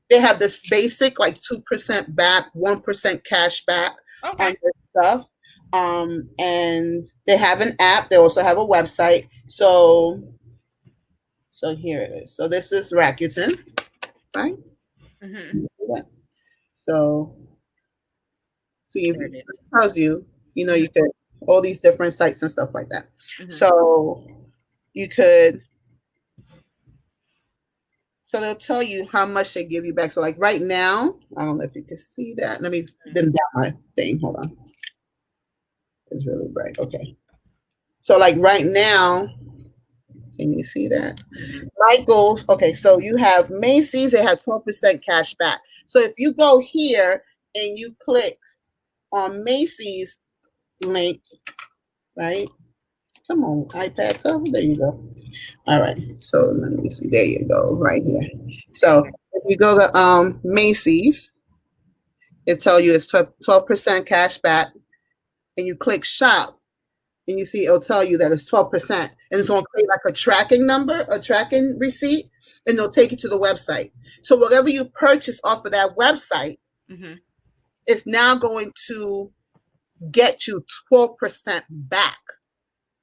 they have this basic like 2% back, 1% cash back Okay. on your stuff. And they have an app. They also have a website. So here it is. So this is Rakuten, right? Mm-hmm. So so There you it is. tells you, you know, Mm-hmm. you could all these different sites and stuff like that. Mm-hmm. So you could so they'll tell you how much they give you back. So like right now, I don't know if you can see that. Let me dim down my thing. Hold on. It's really bright. Okay. So like right now, can you see that? Michael's, okay, so you have Macy's, they have 12% cash back. So if you go here and you click on Macy's link, right? Come on, iPad, come. There you go. All right. So let me see. There you go, right here. So if you go to Macy's, it tell you it's 12% cash back, and you click shop, and you see it'll tell you that it's 12%, and it's going to create like a tracking number, a tracking receipt, and they'll take you to the website. So whatever you purchase off of that website, Mm-hmm. it's now going to get you 12% back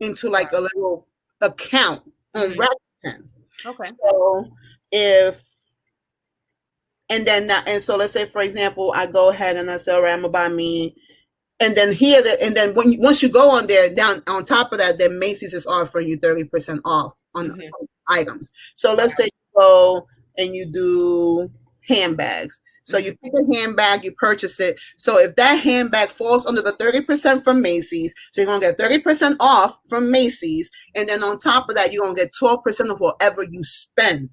into like a little account on Mm-hmm. Rakuten. Okay. So if and then that, and so let's say for example, I go ahead and I say, all right, I'm gonna buy me, and then here that, and then once you go on there, down on top of that, then Macy's is offering you 30% off on Mm-hmm. items. So let's Wow. say you go and you do handbags. So Mm-hmm. you pick a handbag, you purchase it. So if that handbag falls under the 30% from Macy's, so you're gonna get 30% off from Macy's, and then on top of that, you're gonna get 12% of whatever you spend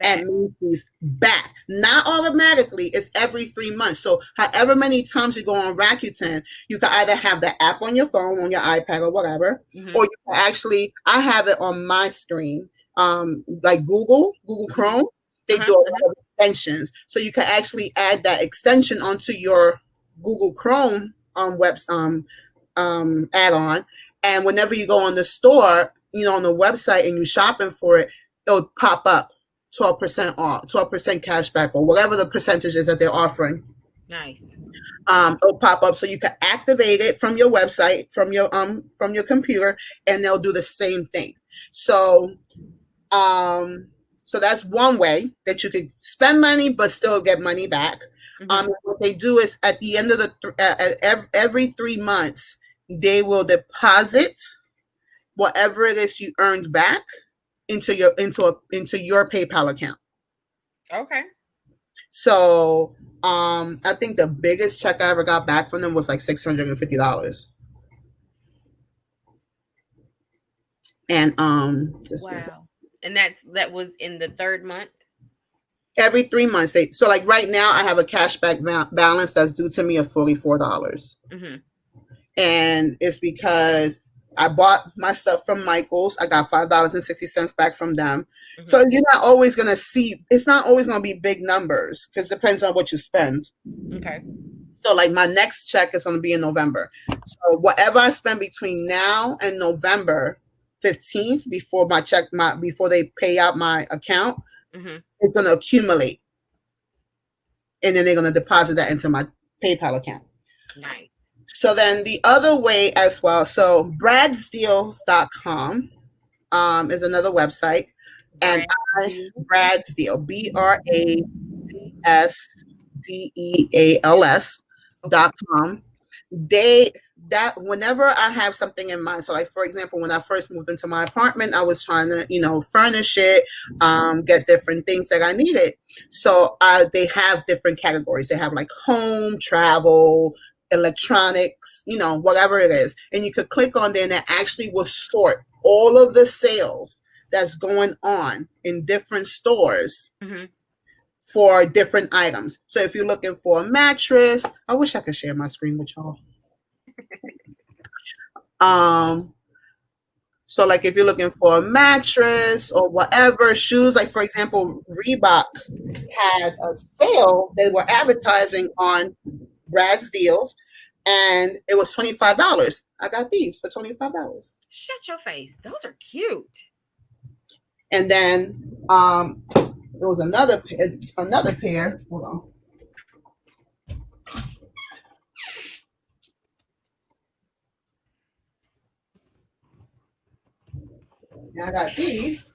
at Back. Macy's back. Not automatically, it's every 3 months. So however many times you go on Rakuten, you can either have the app on your phone, on your iPad or whatever, Mm-hmm. or you can actually, I have it on my screen. Like Google Chrome, they Uh-huh. do a lot of extensions. So you can actually add that extension onto your Google Chrome add-on. And whenever you go on the store, you know, on the website and you're shopping for it, it'll pop up 12% off, 12% cash back, or whatever the percentage is that they're offering. Nice. It'll pop up so you can activate it from your website, from your computer, and they'll do the same thing. So so that's one way that you could spend money but still get money back. Mm-hmm. What they do is at the end of every 3 months, they will deposit whatever it is you earned back into your PayPal account. Okay. So I think the biggest check I ever got back from them was like $650. And Wow. And that was in the third month. every 3 months. So like right now, I have a cashback balance that's due to me of $44. Mm-hmm. And it's because I bought my stuff from Michael's. I got $5.60 back from them. Mm-hmm. So you're not always gonna see. It's not always gonna be big numbers because it depends on what you spend. Okay. So like my next check is gonna be in November. So whatever I spend between now and November 15th, before they pay out my account, Mm-hmm. it's gonna accumulate, and then they're gonna deposit that into my PayPal account. Nice. So then the other way as well, so bradsdeals.com is another website. And Brad's Deal, BRADSDEALS.com. That whenever I have something in mind, so like for example, when I first moved into my apartment, I was trying to, furnish it, get different things that I needed. So they have different categories. They have like home, travel, electronics, whatever it is. And you could click on there and it actually will sort all of the sales that's going on in different stores Mm-hmm. for different items. So if you're looking for a mattress, I wish I could share my screen with y'all. So like if you're looking for a mattress or whatever, shoes, like for example, Reebok had a sale. They were advertising on Brad's Deals, and it was $25. I got these for $25. Shut your face. Those are cute. And then there was another pair. Hold on. And I got these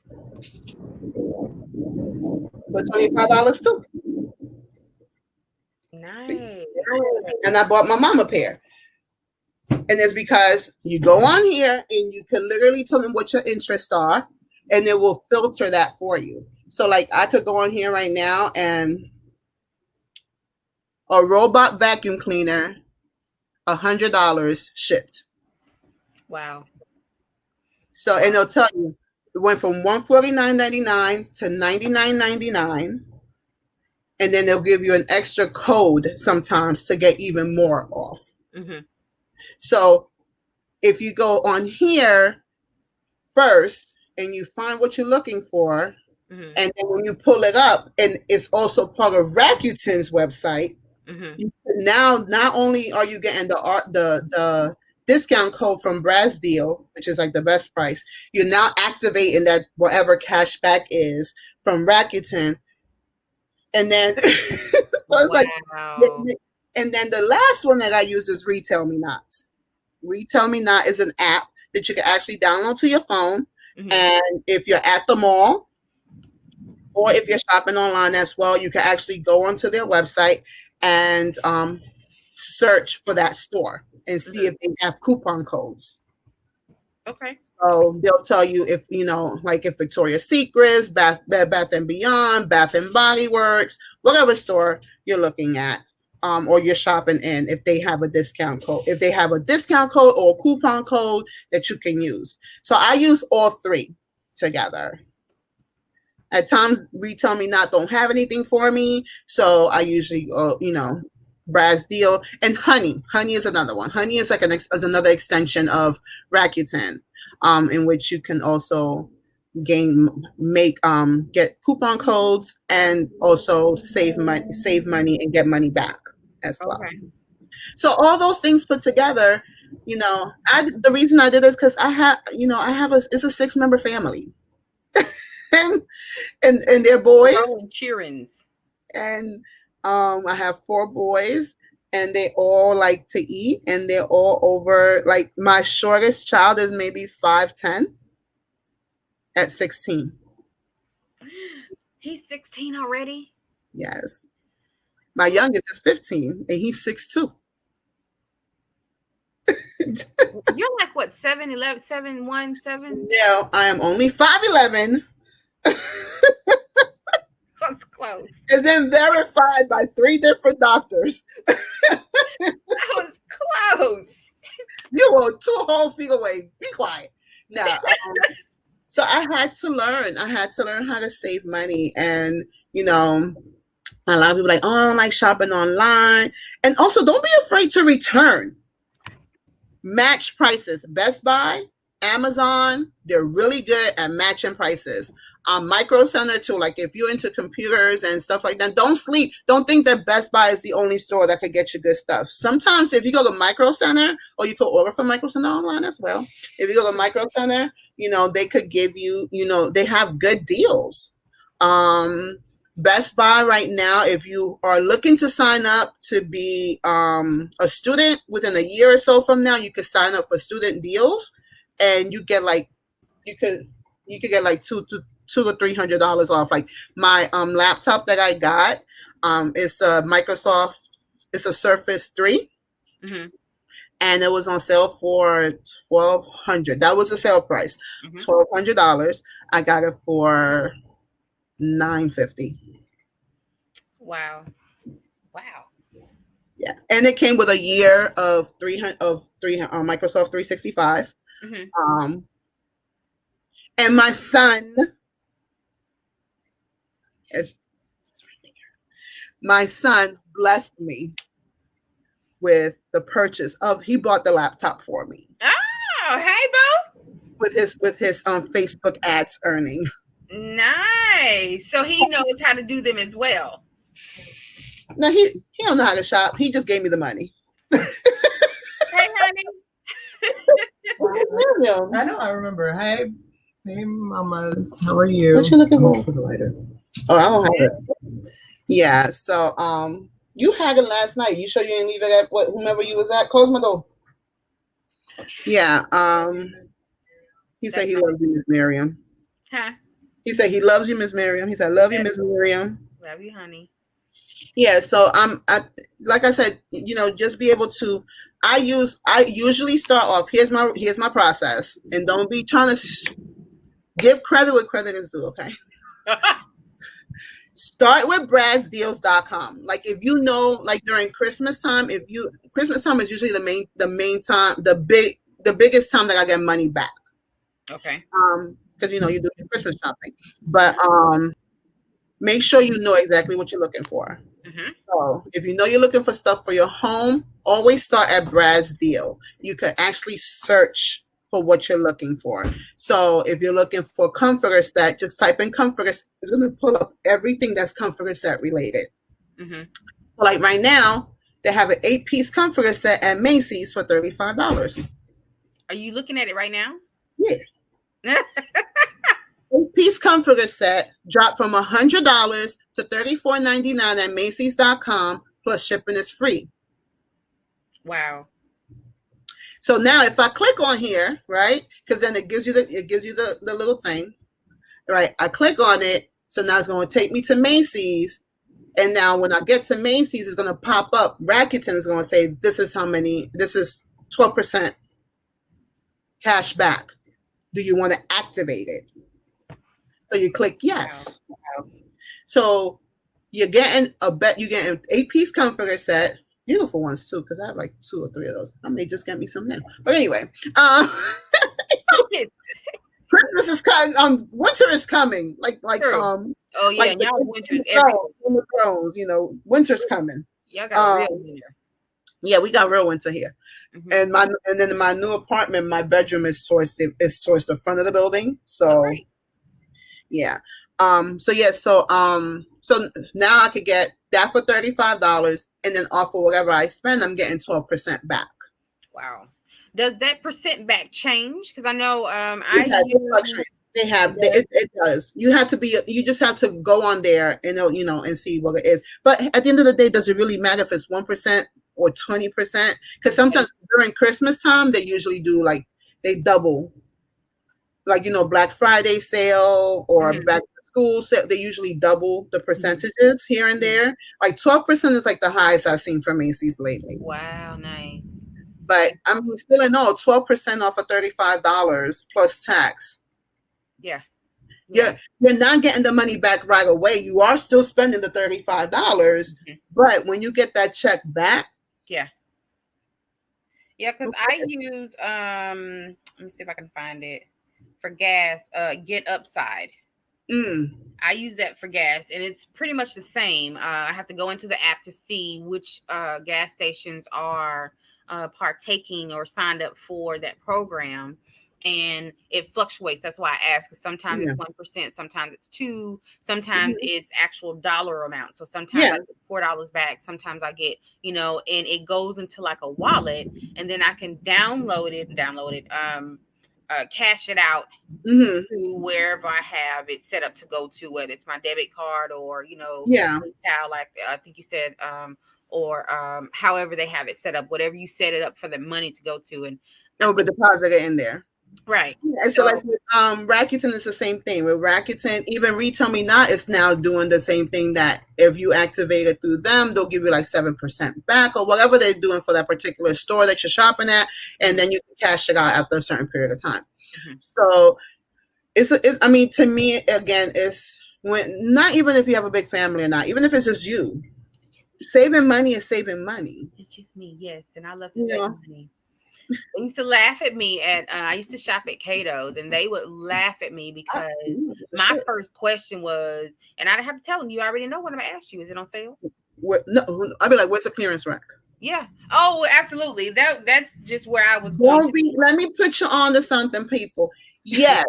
for $25 too. Nice. And I bought my mom a pair. And it's because you go on here and you can literally tell them what your interests are, and it will filter that for you. So like I could go on here right now and a robot vacuum cleaner, $100 shipped. Wow. So and it'll tell you it went from $149.99 to $99.99. And then they'll give you an extra code sometimes to get even more off. Mm-hmm. So if you go on here first and you find what you're looking for, and then when you pull it up, and it's also part of Rakuten's website, you now not only are you getting the discount code from Brad's Deal, which is like the best price, you're now activating that whatever cash back is from Rakuten. And then so it's like, and then the last one that I use is Retail Me Nots. Retail Me Not is an app that you can actually download to your phone. And if you're at the mall or if you're shopping online as well, you can actually go onto their website and search for that store and see if they have coupon codes. Okay. So they'll tell you if, like if Victoria's Secrets, Bed Bath & Beyond, Bath & Body Works, whatever store you're looking at, or you're shopping in, if they have a discount code. If they have a discount code or a coupon code that you can use. So I use all three together. At times, Retail Me Not don't have anything for me, so I usually, Brad's Deal and Honey. Honey is another one. Honey is like is another extension of Rakuten, in which you can also get coupon codes and also save money and get money back as well. Okay. So all those things put together, the reason I did this because it's a 6-member family. and they're boys. Cheerings. And I have 4 boys, and they all like to eat, and they're all over. Like my shortest child is maybe 5'10" at 16. He's 16 already? Yes. My youngest is 15, and he's 6'2". You're like what, 7'11", 7'1", 7? No, I am only 5'11". That's close. It's been verified by 3 different doctors. That was close. You were 2 whole feet away. Be quiet. No. So I had to learn. How to save money, and a lot of people are like, oh, I don't like shopping online, and also don't be afraid to return. Match prices. Best Buy, Amazon, they're really good at matching prices. Micro Center too. Like if you're into computers and stuff like that, don't sleep. Don't think that Best Buy is the only store that could get you good stuff. Sometimes if you go to Micro Center, or you could order from Micro Center online as well. If you go to Micro Center, they could give you, they have good deals. Best Buy right now, if you are looking to sign up to be a student within a year or so from now, you could sign up for student deals, and you get like you could get like $200 to $300 off. Like my laptop that I got, it's a Microsoft, it's a Surface 3, and it was on sale for $1,200. That was the sale price, $1,200. I got it for $950. Wow. Yeah, and it came with a year of 300 Microsoft 365. Hmm. Um, and is my son blessed me with the purchase of. He bought the laptop for me Oh, hey, boo. with his Facebook ads earning. Nice. So he knows how to do them as well. Now he don't know how to shop. He just gave me the money. Hey, honey. I know. I remember. Hey, mamas. How are you? What you looking I'm for? the lighter. Oh, I don't have it. Yeah. So you had it last night. You sure you didn't leave it at whomever you was at? Close my door. Yeah. He said That's he nice. loves you, Miss Miriam. Huh? He said he loves you, Miss Miriam. He said, I love you, Miss Miriam. Love you, honey. Yeah, so like I said, just be able to. I usually start off. Here's my process, and don't be trying to give credit where credit is due. Okay, start with bradsdeals.com. Like if you know, like during Christmas time, Christmas time is usually the main time, the biggest time that I get money back. Okay. Because you do your Christmas shopping, but make sure you know exactly what you're looking for. Mm-hmm. So if you know you're looking for stuff for your home, always start at Brad's Deal. You can actually search for what you're looking for. So if you're looking for comforter set, just type in comforter. It's going to pull up everything that's comforter set related. Mm-hmm. So like right now, they have an 8-piece comforter set at Macy's for $35. Are you looking at it right now? Yeah. 8-piece comforter set dropped from $100 to $34.99 at Macy's.com, plus shipping is free. Wow. So now if I click on here, right, because then it gives you the little thing, right? I click on it, so now it's going to take me to Macy's, and now when I get to Macy's, it's going to pop up. Rakuten is going to say this is 12% cash back. Do you want to activate it? So you click yes. Wow. So you're getting 8-piece comforter set. Beautiful ones too, because I have like 2 or 3 of those. I may just get me some now. But anyway, Christmas is coming. Winter is coming. Oh yeah, like y'all winter is everything. the Thrones, winter's coming. Y'all got real winter. Yeah, we got real winter here. Mm-hmm. And then my new apartment, my bedroom is towards the front of the building. So Right. yeah. So now I could get that for $35, and then off of whatever I spend, I'm getting 12% back. Wow. Does that percent back change? Because I know it does. You just have to go on there and and see what it is. But at the end of the day, does it really matter if it's 1% or 20%? Because sometimes during Christmas time, they usually do they double, Black Friday sale or back to school sale. They usually double the percentages here and there. Like 12% is like the highest I've seen from Macy's lately. Wow, nice. But I'm still in 12% off of $35 plus tax. Yeah. You're not getting the money back right away. You are still spending the $35, but when you get that check back. Yeah, because I use let me see if I can find it for gas, Get Upside. I use that for gas, and it's pretty much the same. I have to go into the app to see which gas stations are partaking or signed up for that program, and it fluctuates. That's why I ask. Because sometimes it's 1%, sometimes it's 2%, sometimes it's actual dollar amount. So sometimes I get $4 back, sometimes I get and it goes into like a wallet, and then I can download it, cash it out to wherever I have it set up to go to, whether it's my debit card or PayPal, like I think you said, or however they have it set up, whatever you set it up for the money to go to, and but deposit it in there. Right. Yeah, so like with Rakuten, it's the same thing. With Rakuten, even Retail Me Not is now doing the same thing, that if you activate it through them, they'll give you like 7% back or whatever they're doing for that particular store that you're shopping at, and then you can cash it out after a certain period of time. So I mean, to me, again, it's when, not even if you have a big family or not, even if it's just you, saving money is saving money. It's just me, yes, and I love to You save know, money. They used to laugh at me at I used to shop at Cato's, and they would laugh at me because that's my it. first question was, and I'd have to tell them, you already know what I'm gonna ask you. Is it on sale? No, I'll be like, where's the clearance rack? Yeah. Oh, absolutely. That's just where I was going Don't to. be. Let me put you on to something, people. Yes,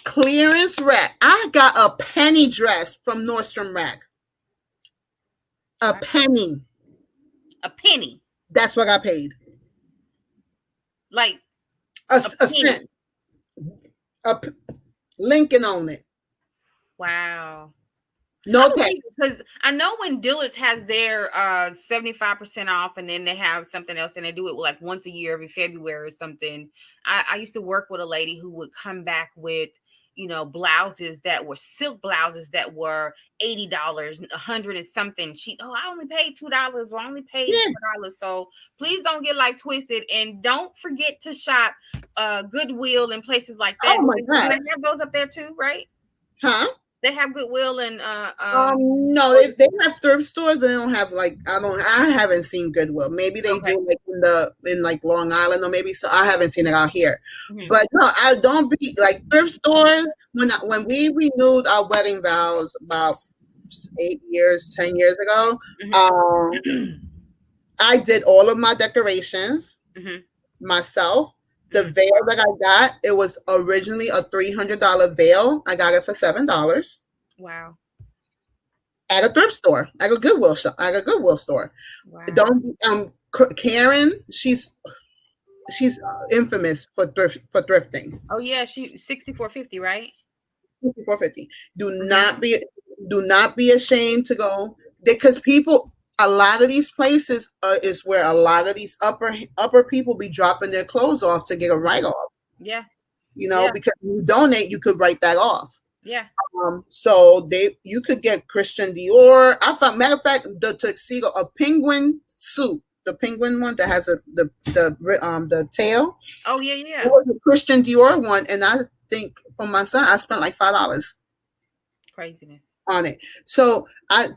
clearance rack. I got a penny dress from Nordstrom Rack. A Wow. penny. A penny. That's what I paid. Like A a penny. cent. Lincoln on it. Wow. No I tax. believe because I know when Dillard's has their 75% off, and then they have something else, and they do it like once a year, every February or something. I used to work with a lady who would come back with, blouses that were silk blouses that were $80, 100 and something. I only paid $2, or I only paid Yeah. $4. So please don't get like twisted, and don't forget to shop Goodwill and places like that. Oh my Do God. they have those up there too, right? Huh? They have Goodwill and No, they have thrift stores, but they don't have I haven't seen Goodwill. Maybe they okay. do like in like Long Island, or maybe so. I haven't seen it out here. Mhm. But no, I don't be like thrift stores. When we renewed our wedding vows about 10 years ago, Mhm. I did all of my decorations Mhm. myself. The Mhm. veil that I got, it was originally a $300 veil. I got it for $7 Wow. at a thrift store, at a Goodwill shop, at a Goodwill store. Wow. Don't Karen, she's infamous for thrifting. Oh yeah, she 6450, right? 450. Do Mhm. not be ashamed to go, because people, a lot of these places is where a lot of these upper people be dropping their clothes off to get a write off. Yeah. Yeah. Because you donate, you could write that off. Yeah. So you could get Christian Dior. I found, matter of fact, the tuxedo, a penguin suit, the penguin one that has the tail. Oh yeah, It yeah. was a Christian Dior one, and I think for my son, I spent like $5 Craziness. on it. So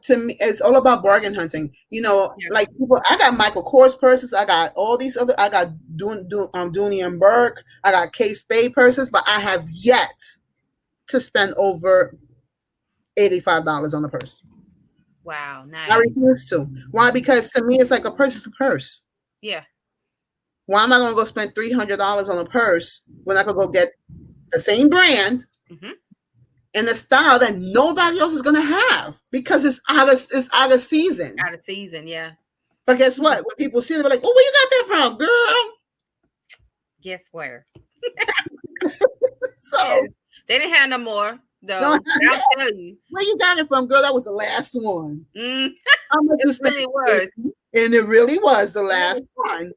to me, it's all about bargain hunting. Yeah. Like people, I got Michael Kors purses. I got all these other. I got Dooney and Burke. I got Kate Spade purses, but I have yet to spend over $85 on a purse. Wow. I Nice. refuse to. Why? Because to me, it's like a purse is a purse. Yeah. Why am I going to go spend $300 on a purse when I could go get the same brand Mhm. in a style that nobody else is going to have because it's out of season? Out of season, yeah. But guess what? When people see it, they're like, "Oh, where you got that from, girl?" Guess where? So Yes. They didn't have no more though. no, I'll tell you. where you got it from, girl? That was the last one. Mm, How much you it spent? really was. And it really was the last one.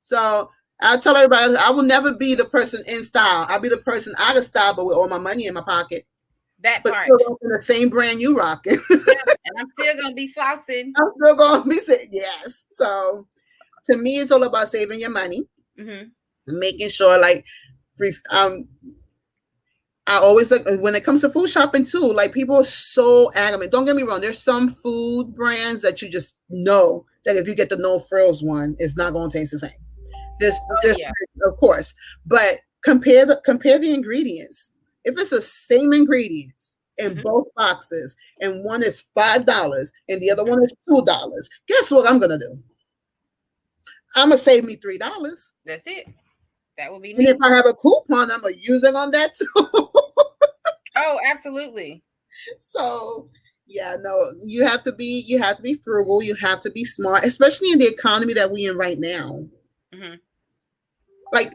So I tell everybody, I will never be the person in style. I'll be the person out of style, but with all my money in my pocket. That But part. still rocking the same brand you rocking. Yeah. And I'm still gonna be flossing. I'm still going to be saying yes. So to me, it's all about saving your money, Mm-hmm. making sure like I always look when it comes to food shopping too. Like people are so adamant. Don't get me wrong. There's some food brands that you just know that if you get the no frills one, it's not going to taste the same. This, Yeah. of course, but compare the ingredients. If it's the same ingredients in both boxes, and one is $5 and the other one is $2, guess what I'm gonna do? I'm gonna save me $3. That's it. That would be And me. if I have a coupon, I'm gonna use it on that too. Oh, absolutely. So yeah, no, you have to be frugal, you have to be smart, especially in the economy that we're in right now. Mm-hmm. Like,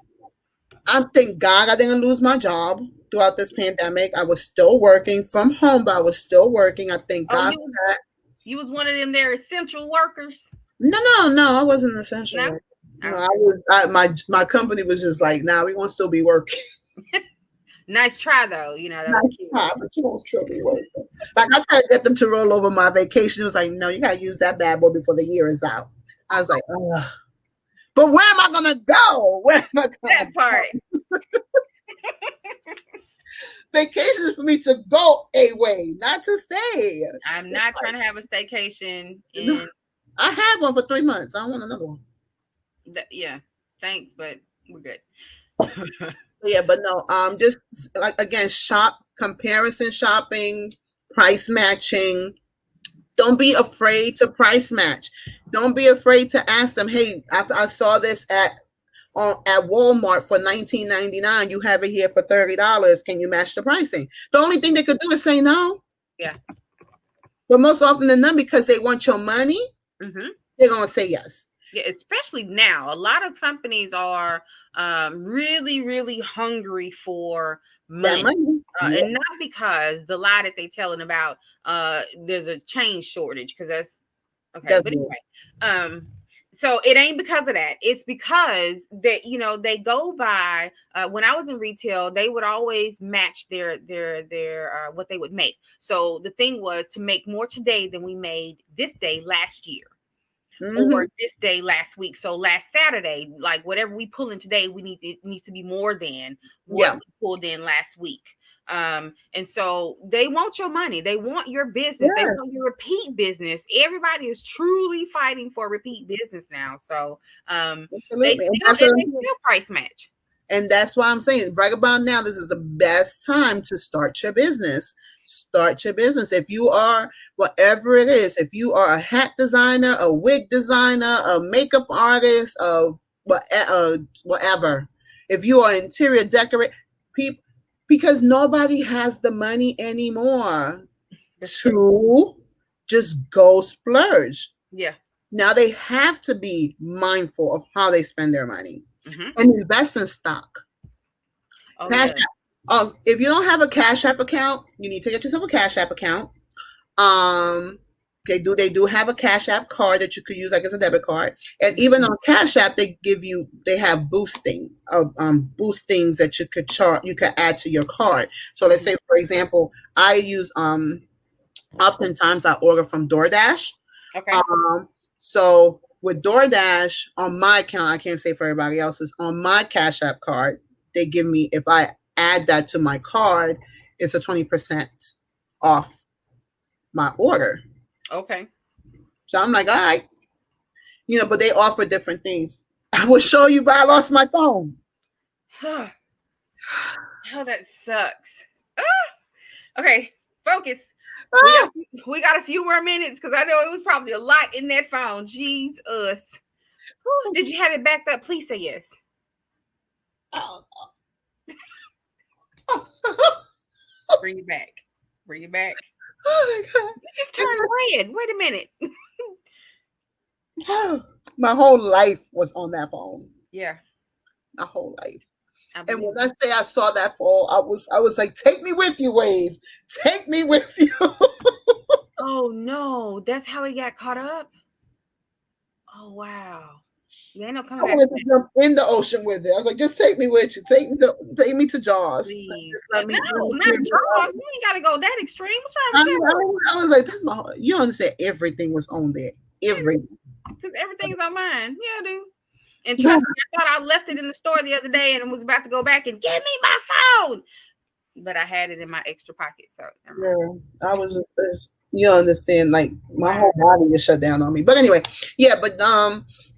I thank God I didn't lose my job throughout this pandemic. I was still working from home, but I was still working. I thank God for that. You was one of them there essential workers. No, I wasn't essential. No? No, I was. My company was just like, "Nah, we won't still be working." Nice try though. That Nice was cute. try, but you won't still be working. Like I tried to get them to roll over my vacation. It was like, "No, you gotta use that bad boy before the year is out." I was like, "Ugh." But where am I gonna go? Where am I gonna That part. Vacation is for me to go away, not to stay. I'm not trying to have a staycation No, in I had one for 3 months. I don't want another one. yeah. Thanks, but we're good. Yeah, but no, just like again, comparison shopping, price matching. Don't be afraid to price match. Don't be afraid to ask them, hey, I saw this at Walmart for 19.99. You have it here for $30. Can you match the pricing? The only thing they could do is say no. Yeah. But most often than not, because they want your money, they're gonna say yes. Yeah, especially now. A lot of companies are really, really hungry for That money. money. Yeah. And not because the lie that they telling about there's a change shortage, because that's okay. That's But it. anyway, so it ain't because of that. It's because that they go by. When I was in retail, they would always match their what they would make. So the thing was to make more today than we made this day last year. Or this day last week. So last Saturday, like whatever we pull in today, it needs to be more than what we pulled in last week. And so they want your money. They want your business. They want your repeat business. Everybody is truly fighting for repeat business now. So they still price match. And that's why I'm saying right about now, this is the best time to start your business. Start your business. If you are whatever it is, if you are a hat designer, a wig designer, a makeup artist, whatever. If you are interior decorator, because nobody has the money anymore to just go splurge. Yeah. Now they have to be mindful of how they spend their money and invest in stock. Cash App. If you don't have a Cash App account, you need to get yourself a Cash App account. They do have a Cash App card that you could use like as a debit card. And even on Cash App, they have boostings that you could add to your card. So let's say, for example, I use oftentimes I order from DoorDash. Okay. So with DoorDash on my account, I can't say for everybody else's, on my Cash App card, they give me, if I add that to my card, it's a 20% off my order. Okay. So I'm like, all right. But they offer different things. I will show you, but I lost my phone. Oh, that sucks. Okay, focus. We got a few more minutes because I know it was probably a lot in that phone. Jeez, us. Did you have it backed up? Please say yes. Bring it back. Bring it back. Oh my God. It just turned red. Wait a minute. My whole life was on that phone. Yeah. My whole life. And when I say I saw that fall, I was like, take me with you, Wave. Take me with you. Oh no, that's how he got caught up. Oh wow. You ain't no coming back. I wanted to jump in the ocean with it. I was like, just take me with you. Take me to Jaws. Please. Let me No, not Jaws. You ain't gotta go that extreme. What's wrong with you? I was like, that's my. You don't understand. Everything was on there. Everything. Because everything's on mine. Yeah, I do. And trust me, I thought I left it in the store the other day and was about to go back and give me my phone. But I had it in my extra pocket. So I was you understand, like my whole body is shut down on me. But anyway, but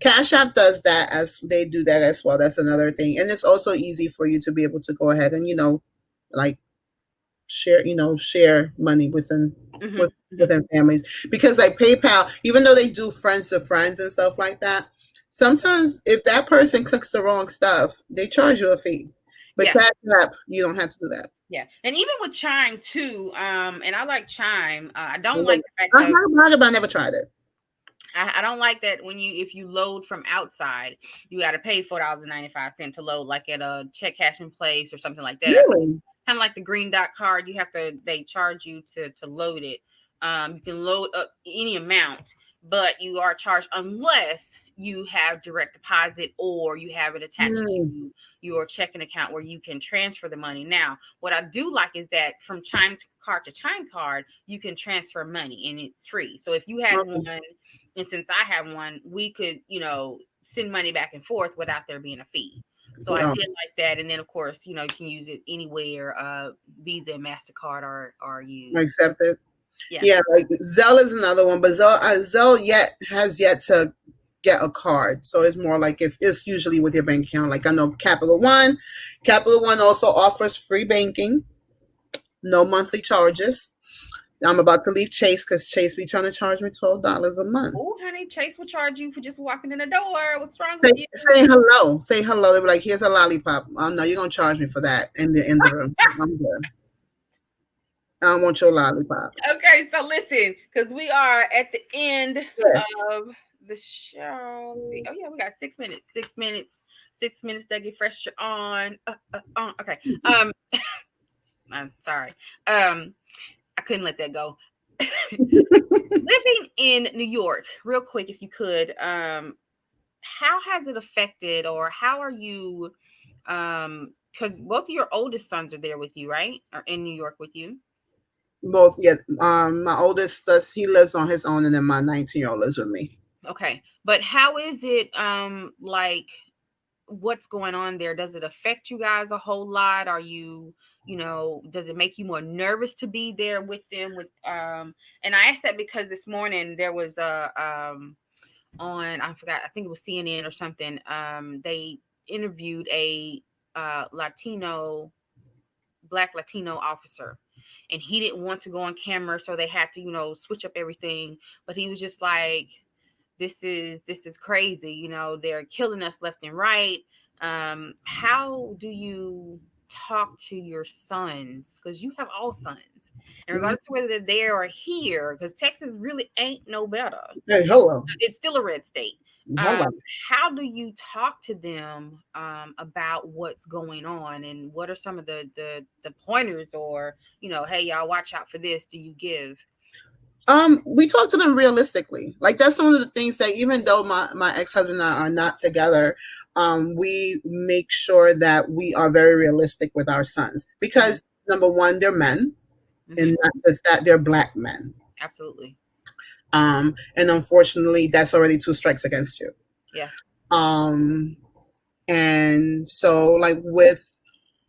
Cash App does that they do that as well. That's another thing. And it's also easy for you to be able to go ahead and, like share money within within families. Because like PayPal, even though they do friends to friends and stuff like that, sometimes if that person clicks the wrong stuff, they charge you a fee. But Cash App, you don't have to do that. Yeah, and even with Chime too, and I like Chime. I don't like the fact that I never tried it. I don't like that if you load from outside, you got to pay $4.95 to load, like at a check cash in place or something like that. Really? Kind of like the Green Dot card, they charge you to load it. You can load up any amount, but you are charged unless you have direct deposit or you have it attached to your checking account where you can transfer the money. Now, what I do like is that from Chime card to Chime card, you can transfer money and it's free. So if you had one, and since I have one, we could, send money back and forth without there being a fee. So I did like that. And then of course, you know, you can use it anywhere. Visa and MasterCard are used. Accepted. Yeah. Yeah, like Zelle is another one, but Zelle has yet to get a card. So it's more like if it's usually with your bank account. Like I know Capital One also offers free banking, no monthly charges. I'm about to leave Chase because Chase be trying to charge me $12 a month. Oh, honey, Chase will charge you for just walking in the door. What's wrong with you? Say hello. Say hello. They be like, here's a lollipop. Oh no, you're gonna charge me for that in the interim. I'm good. I don't want your lollipop. Okay, so listen, because we are at the end of the show. Let's see. Oh yeah, we got 6 minutes. 6 minutes. 6 minutes to get fresh on. Okay. I'm sorry. I couldn't let that go. Living in New York, real quick, if you could, how has it affected, or how are you? Because both of your oldest sons are there with you, right? Or in New York with you? Both, yeah. My oldest he lives on his own, and then my 19-year-old lives with me. Okay, but how is it? Like, what's going on there? Does it affect you guys a whole lot? Are you, you know, does it make you more nervous to be there with them? And I asked that because this morning there was on, I forgot, I think it was CNN or something. They interviewed a Black Latino officer, and he didn't want to go on camera, so they had to, you know, switch up everything. But he was just like, this is crazy, you know, they're killing us left and right. How do you talk to your sons, because you have all sons, and regardless of whether they're there or here, because Texas really ain't no better. Hey, hello. It's still a red state. Hello. How do you talk to them about what's going on, and what are some of the pointers, or, you know, hey, y'all, watch out for this, do you give? We talk to them realistically. Like that's one of the things that even though my ex-husband and I are not together, we make sure that we are very realistic with our sons, because number one, they're men, and not just that, they're Black men. Absolutely. And unfortunately, that's already 2 strikes against you. Yeah. And so like with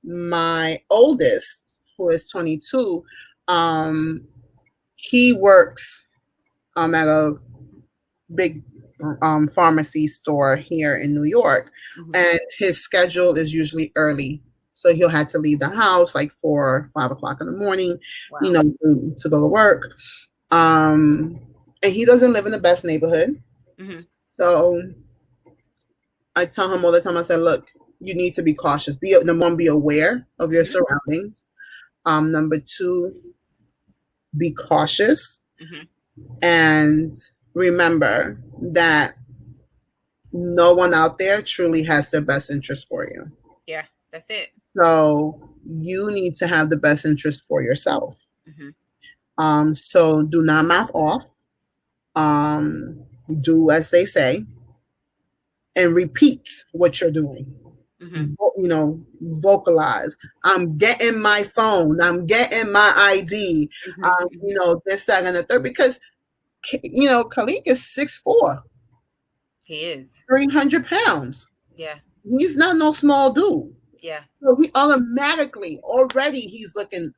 my oldest, who is 22, he works at a big pharmacy store here in New York, and his schedule is usually early. So he'll have to leave the house like 4 or 5 o'clock in the morning, you know, to go to work. And he doesn't live in the best neighborhood. So I tell him all the time, I said, look, you need to be cautious. Number one, be aware of your surroundings. Number 2, be cautious. And remember that no one out there truly has their best interest for you. Yeah, that's it. So you need to have the best interest for yourself. So do not mouth off. Do as they say, and repeat what you're doing. You know, vocalize. I'm getting my phone. I'm getting my ID. You know, this, that, and the third. Because, you know, Khalik is 6'4". He is 300 pounds. Yeah. He's not no small dude. Yeah. So he automatically already he's looking.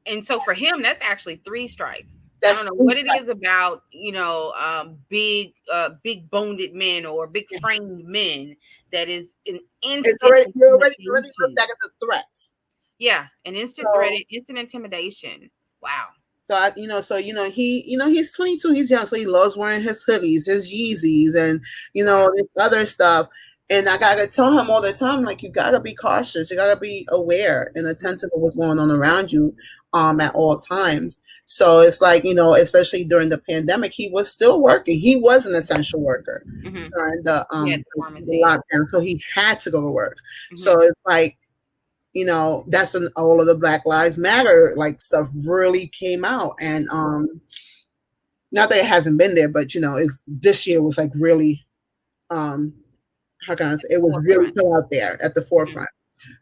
And so for him, that's actually 3 strikes. I don't know what it is about, you know, big boned men or big framed men that is an instant. You're already looked at as a threat. Yeah, an instant threat, instant intimidation. Wow. So he's 22, he's young, so he loves wearing his hoodies, his Yeezys, and you know this other stuff. And I gotta tell him all the time, like, you gotta be cautious, you gotta be aware and attentive of what's going on around you, at all times. So it's like, you know, especially during the pandemic, he was still working. He was an essential worker during the lockdown, so he had to go to work. So it's like, you know, that's when all of the Black Lives Matter like stuff really came out, and not that it hasn't been there, but you know, this year was like really, how can I say, it was really put out there at the forefront.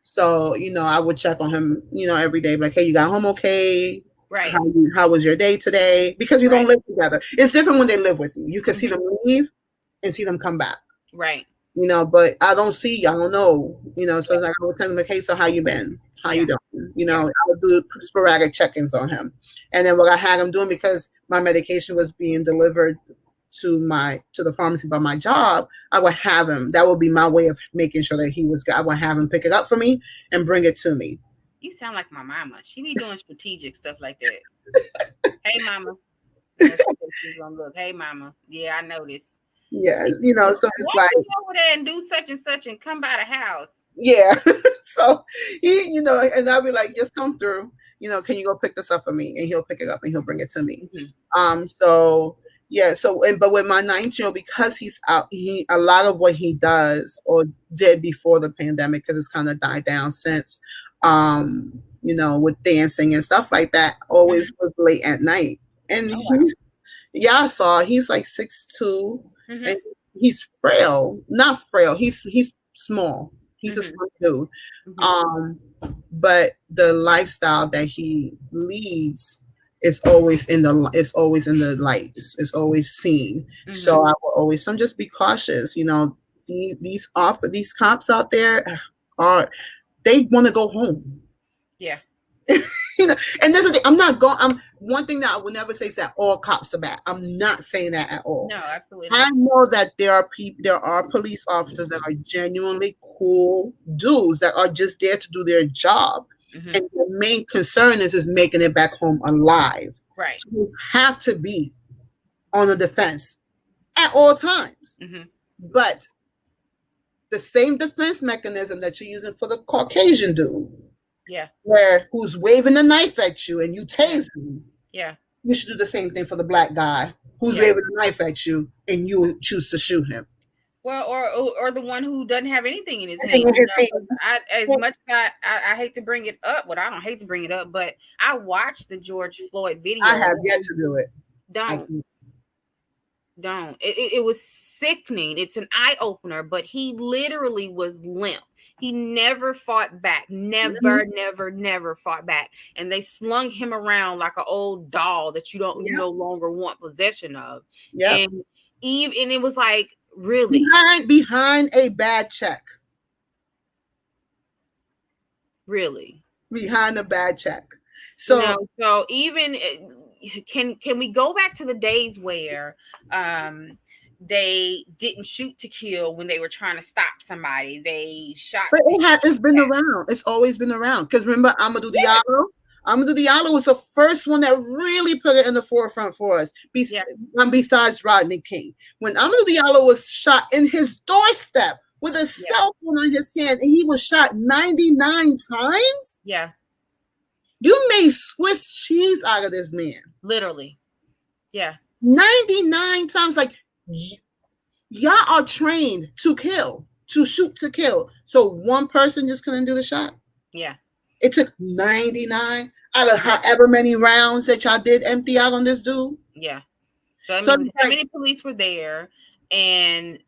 So, you know, I would check on him, you know, every day, like, hey, you got home okay? Right. How was your day today? Because we don't live together. It's different when they live with you. You can see them leave and see them come back. Right. but I don't see, I don't know, so it's like I would tell him, like, hey, so how you been? How you doing? I would do sporadic check-ins on him. And then what I had him doing, because my medication was being delivered to the pharmacy by my job, I would have him, that would be my way of making sure that I would have him pick it up for me and bring it to me. You sound like my mama. She be doing strategic stuff like that. Hey, mama. That's what she's gonna look. Hey, mama. Yeah, I noticed. Yes, so it's why like, don't you go over there and do such and such and come by the house? Yeah. So he, and I'll be like, just come through, can you go pick this up for me? And he'll pick it up and he'll bring it to me. So yeah, but with my 19-year-old, because he's out, a lot of what he does or did before the pandemic, because it's kind of died down since, with dancing and stuff like that, always was late at night. And I saw he's like 6'2", and he's frail. Not frail. He's small. He's a small dude. But the lifestyle that he leads is always in the light. It's always seen. So I will always just be cautious. These cops out there they want to go home. Yeah. And this is I'm not going. One thing that I would never say is that all cops are bad. I'm not saying that at all. No, absolutely. I know that there are police officers that are genuinely cool dudes that are just there to do their job, and the main concern is making it back home alive. Right. So you have to be on the defense at all times. But the same defense mechanism that you're using for the Caucasian dude. Yeah. Who's waving a knife at you and you tase him. Yeah. You should do the same thing for the black guy who's waving a knife at you and you choose to shoot him. Well, or the one who doesn't have anything in his hand. I hate to bring it up, I don't hate to bring it up, but I watched the George Floyd video. I have yet to do it. Don't. It was sickening. It's an eye opener, but he literally was limp. He never fought back. Never fought back. And they slung him around like an old doll that you no longer want possession of. Yeah. And it was like, really? Behind a bad check. Really? Behind a bad check. So so even can we go back to the days where they didn't shoot to kill when they were trying to stop somebody? They shot. But it's been around. It's always been around. Because remember, Amadou Diallo? Amadou Diallo was the first one that really put it in the forefront for us, besides Rodney King. When Amadou Diallo was shot in his doorstep with a cell phone on his hand, and he was shot 99 times? Yeah. You made Swiss cheese out of this man. Literally. Yeah. 99 times. Like, y'all are trained to kill, to shoot to kill. So one person just couldn't do the shot? Yeah. It took 99 out of however many rounds that y'all did empty out on this dude? Yeah. So I mean, how many police were there? And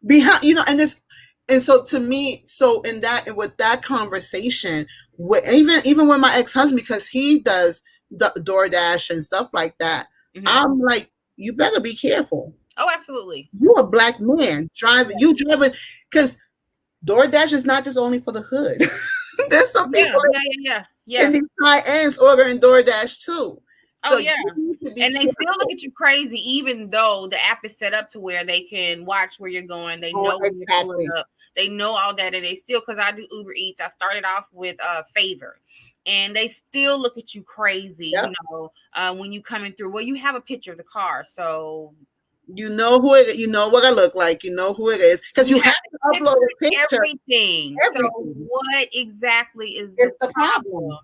behind, and so to me, with that conversation, even with my ex-husband, because he does the DoorDash and stuff like that, I'm like, you better be careful. Oh, absolutely. You're a black man driving, because DoorDash is not just only for the hood. There's some people in these high ends ordering DoorDash too. So and they still look at you crazy, even though the app is set up to where they can watch where you're going. They know when you're pulling up. They know all that, and they still, because I do Uber Eats. I started off with Favor, and they still look at you crazy. When you coming through. Well, you have a picture of the car, so you know who it. You know what I look like. You know who it is, because you have to upload a picture. Everything. So what exactly is the problem?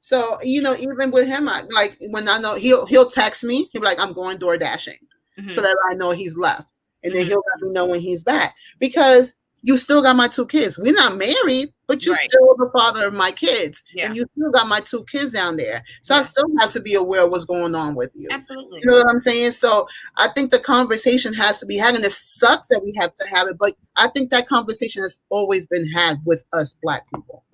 So even with him, like when I know he'll text me, he'll be like, "I'm going door dashing," so that I know he's left, and then he'll let me know when he's back. Because you still got my 2 kids. We're not married, but you're still the father of my kids, and you still got my 2 kids down there. So I still have to be aware of what's going on with you. Absolutely. You know what I'm saying? So I think the conversation has to be had, and it sucks that we have to have it, but I think that conversation has always been had with us Black people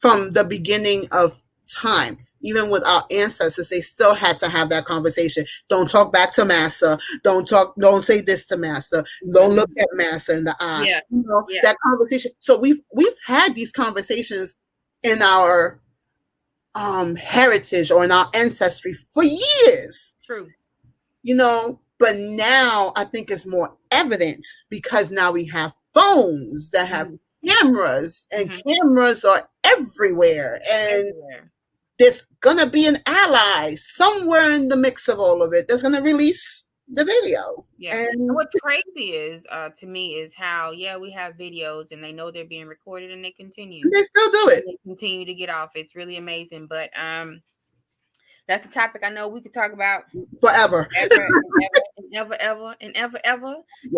from the beginning of time. even with our ancestors, they still had to have that conversation. Don't talk back to massa. Don't say this to massa. Don't look at massa in the eye. Yeah. You know, Yeah. that conversation. So we've had these conversations in our heritage or in our ancestry for years. True. You know, but now I think it's more evident because now we have phones that have cameras, and cameras are everywhere, and there's gonna be an ally somewhere in the mix of all of it that's gonna release the video. Yeah. And what's crazy is to me is how we have videos and they know they're being recorded and they continue. They still do it. They continue to get off. It's really amazing. But that's a topic I know we could talk about forever. ever. Yes,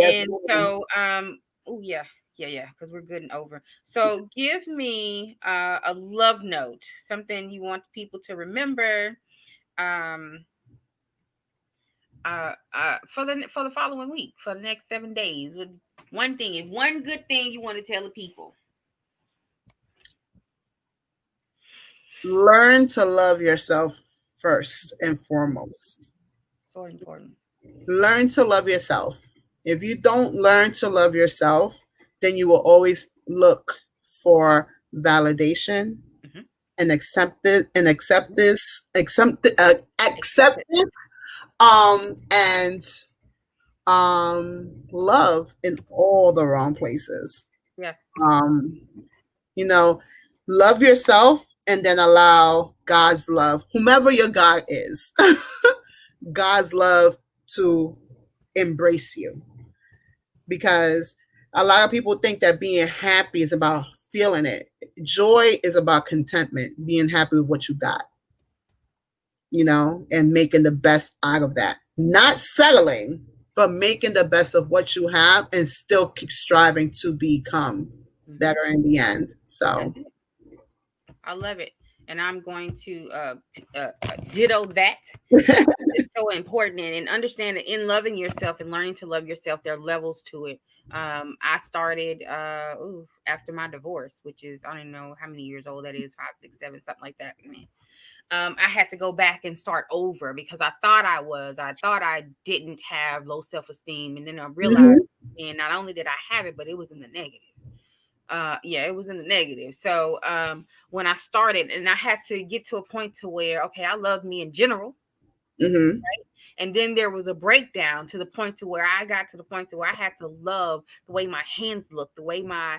and so because we're good and over. So give me a love note, something you want people to remember for the following week, for the next 7 days, with one good thing you want to tell the people. Learn to love yourself first and foremost. So important. Learn to love yourself. If you don't learn to love yourself, then you will always look for validation and acceptance and love in all the wrong places. Yeah. You know, love yourself and then allow God's love, whomever your God is, God's love to embrace you. Because a lot of people think that being happy is about feeling it. Joy is about contentment, being happy with what you got, you know, and making the best out of that. Not settling, but making the best of what you have and still keep striving to become better in the end. So I love it. And I'm going to ditto that. It's so important. And understand that in loving yourself and learning to love yourself, there are levels to it. I started after my divorce, which is, I don't know how many years old that is, 5, 6, 7, something like that. I had to go back and start over because I thought I didn't have low self-esteem. And then I realized, and not only did I have it, but it was in the negative. It was in the negative. So when I started, and I had to get to a point to where, okay, I love me in general. Right? And then there was a breakdown to the point to where I got to the point to where I had to love the way my hands look, the way my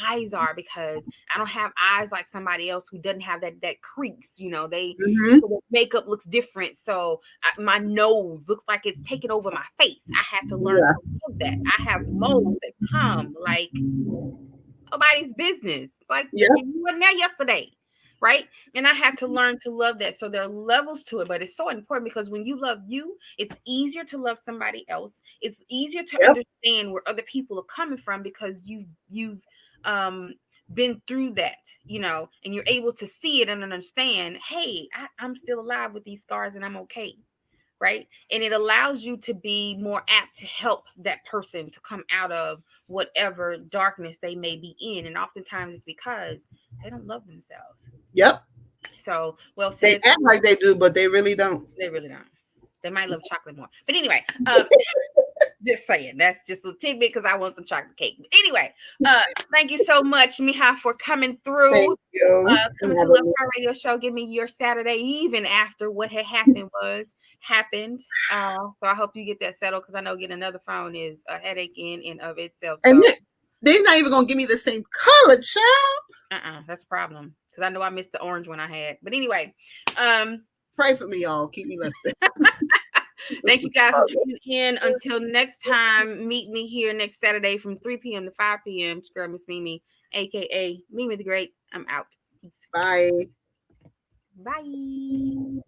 eyes are, because I don't have eyes like somebody else who doesn't have that crease. The makeup looks different. So my nose looks like it's taken over my face. I had to learn to love that. I have moles that come like nobody's business. Like you weren't there yesterday. Right. And I had to learn to love that. So there are levels to it, but it's so important because when you love you, it's easier to love somebody else. It's easier to understand where other people are coming from because you've been through that, and you're able to see it and understand, hey, I'm still alive with these scars and I'm okay. Right. And it allows you to be more apt to help that person to come out of whatever darkness they may be in. And oftentimes it's because they don't love themselves. Yep. So, well they said. They act like they do, but they really don't. They really don't. They might love chocolate more. But anyway, just saying, that's just a tidbit because I want some chocolate cake. But anyway, thank you so much, Miha, for coming through. Thank you. Coming to Love Car Radio Show. Give me your Saturday, even after what had happened. So I hope you get that settled because I know getting another phone is a headache in and of itself. So. And they're not even gonna give me the same color, child. That's a problem because I know I missed the orange one I had. But anyway, pray for me, y'all. Keep me lifted. Thank you guys for tuning in. Until next time, meet me here next Saturday from 3 p.m. to 5 p.m. It's girl Miss Mimi, aka Mimi the Great. I'm out. Peace. Bye. Bye.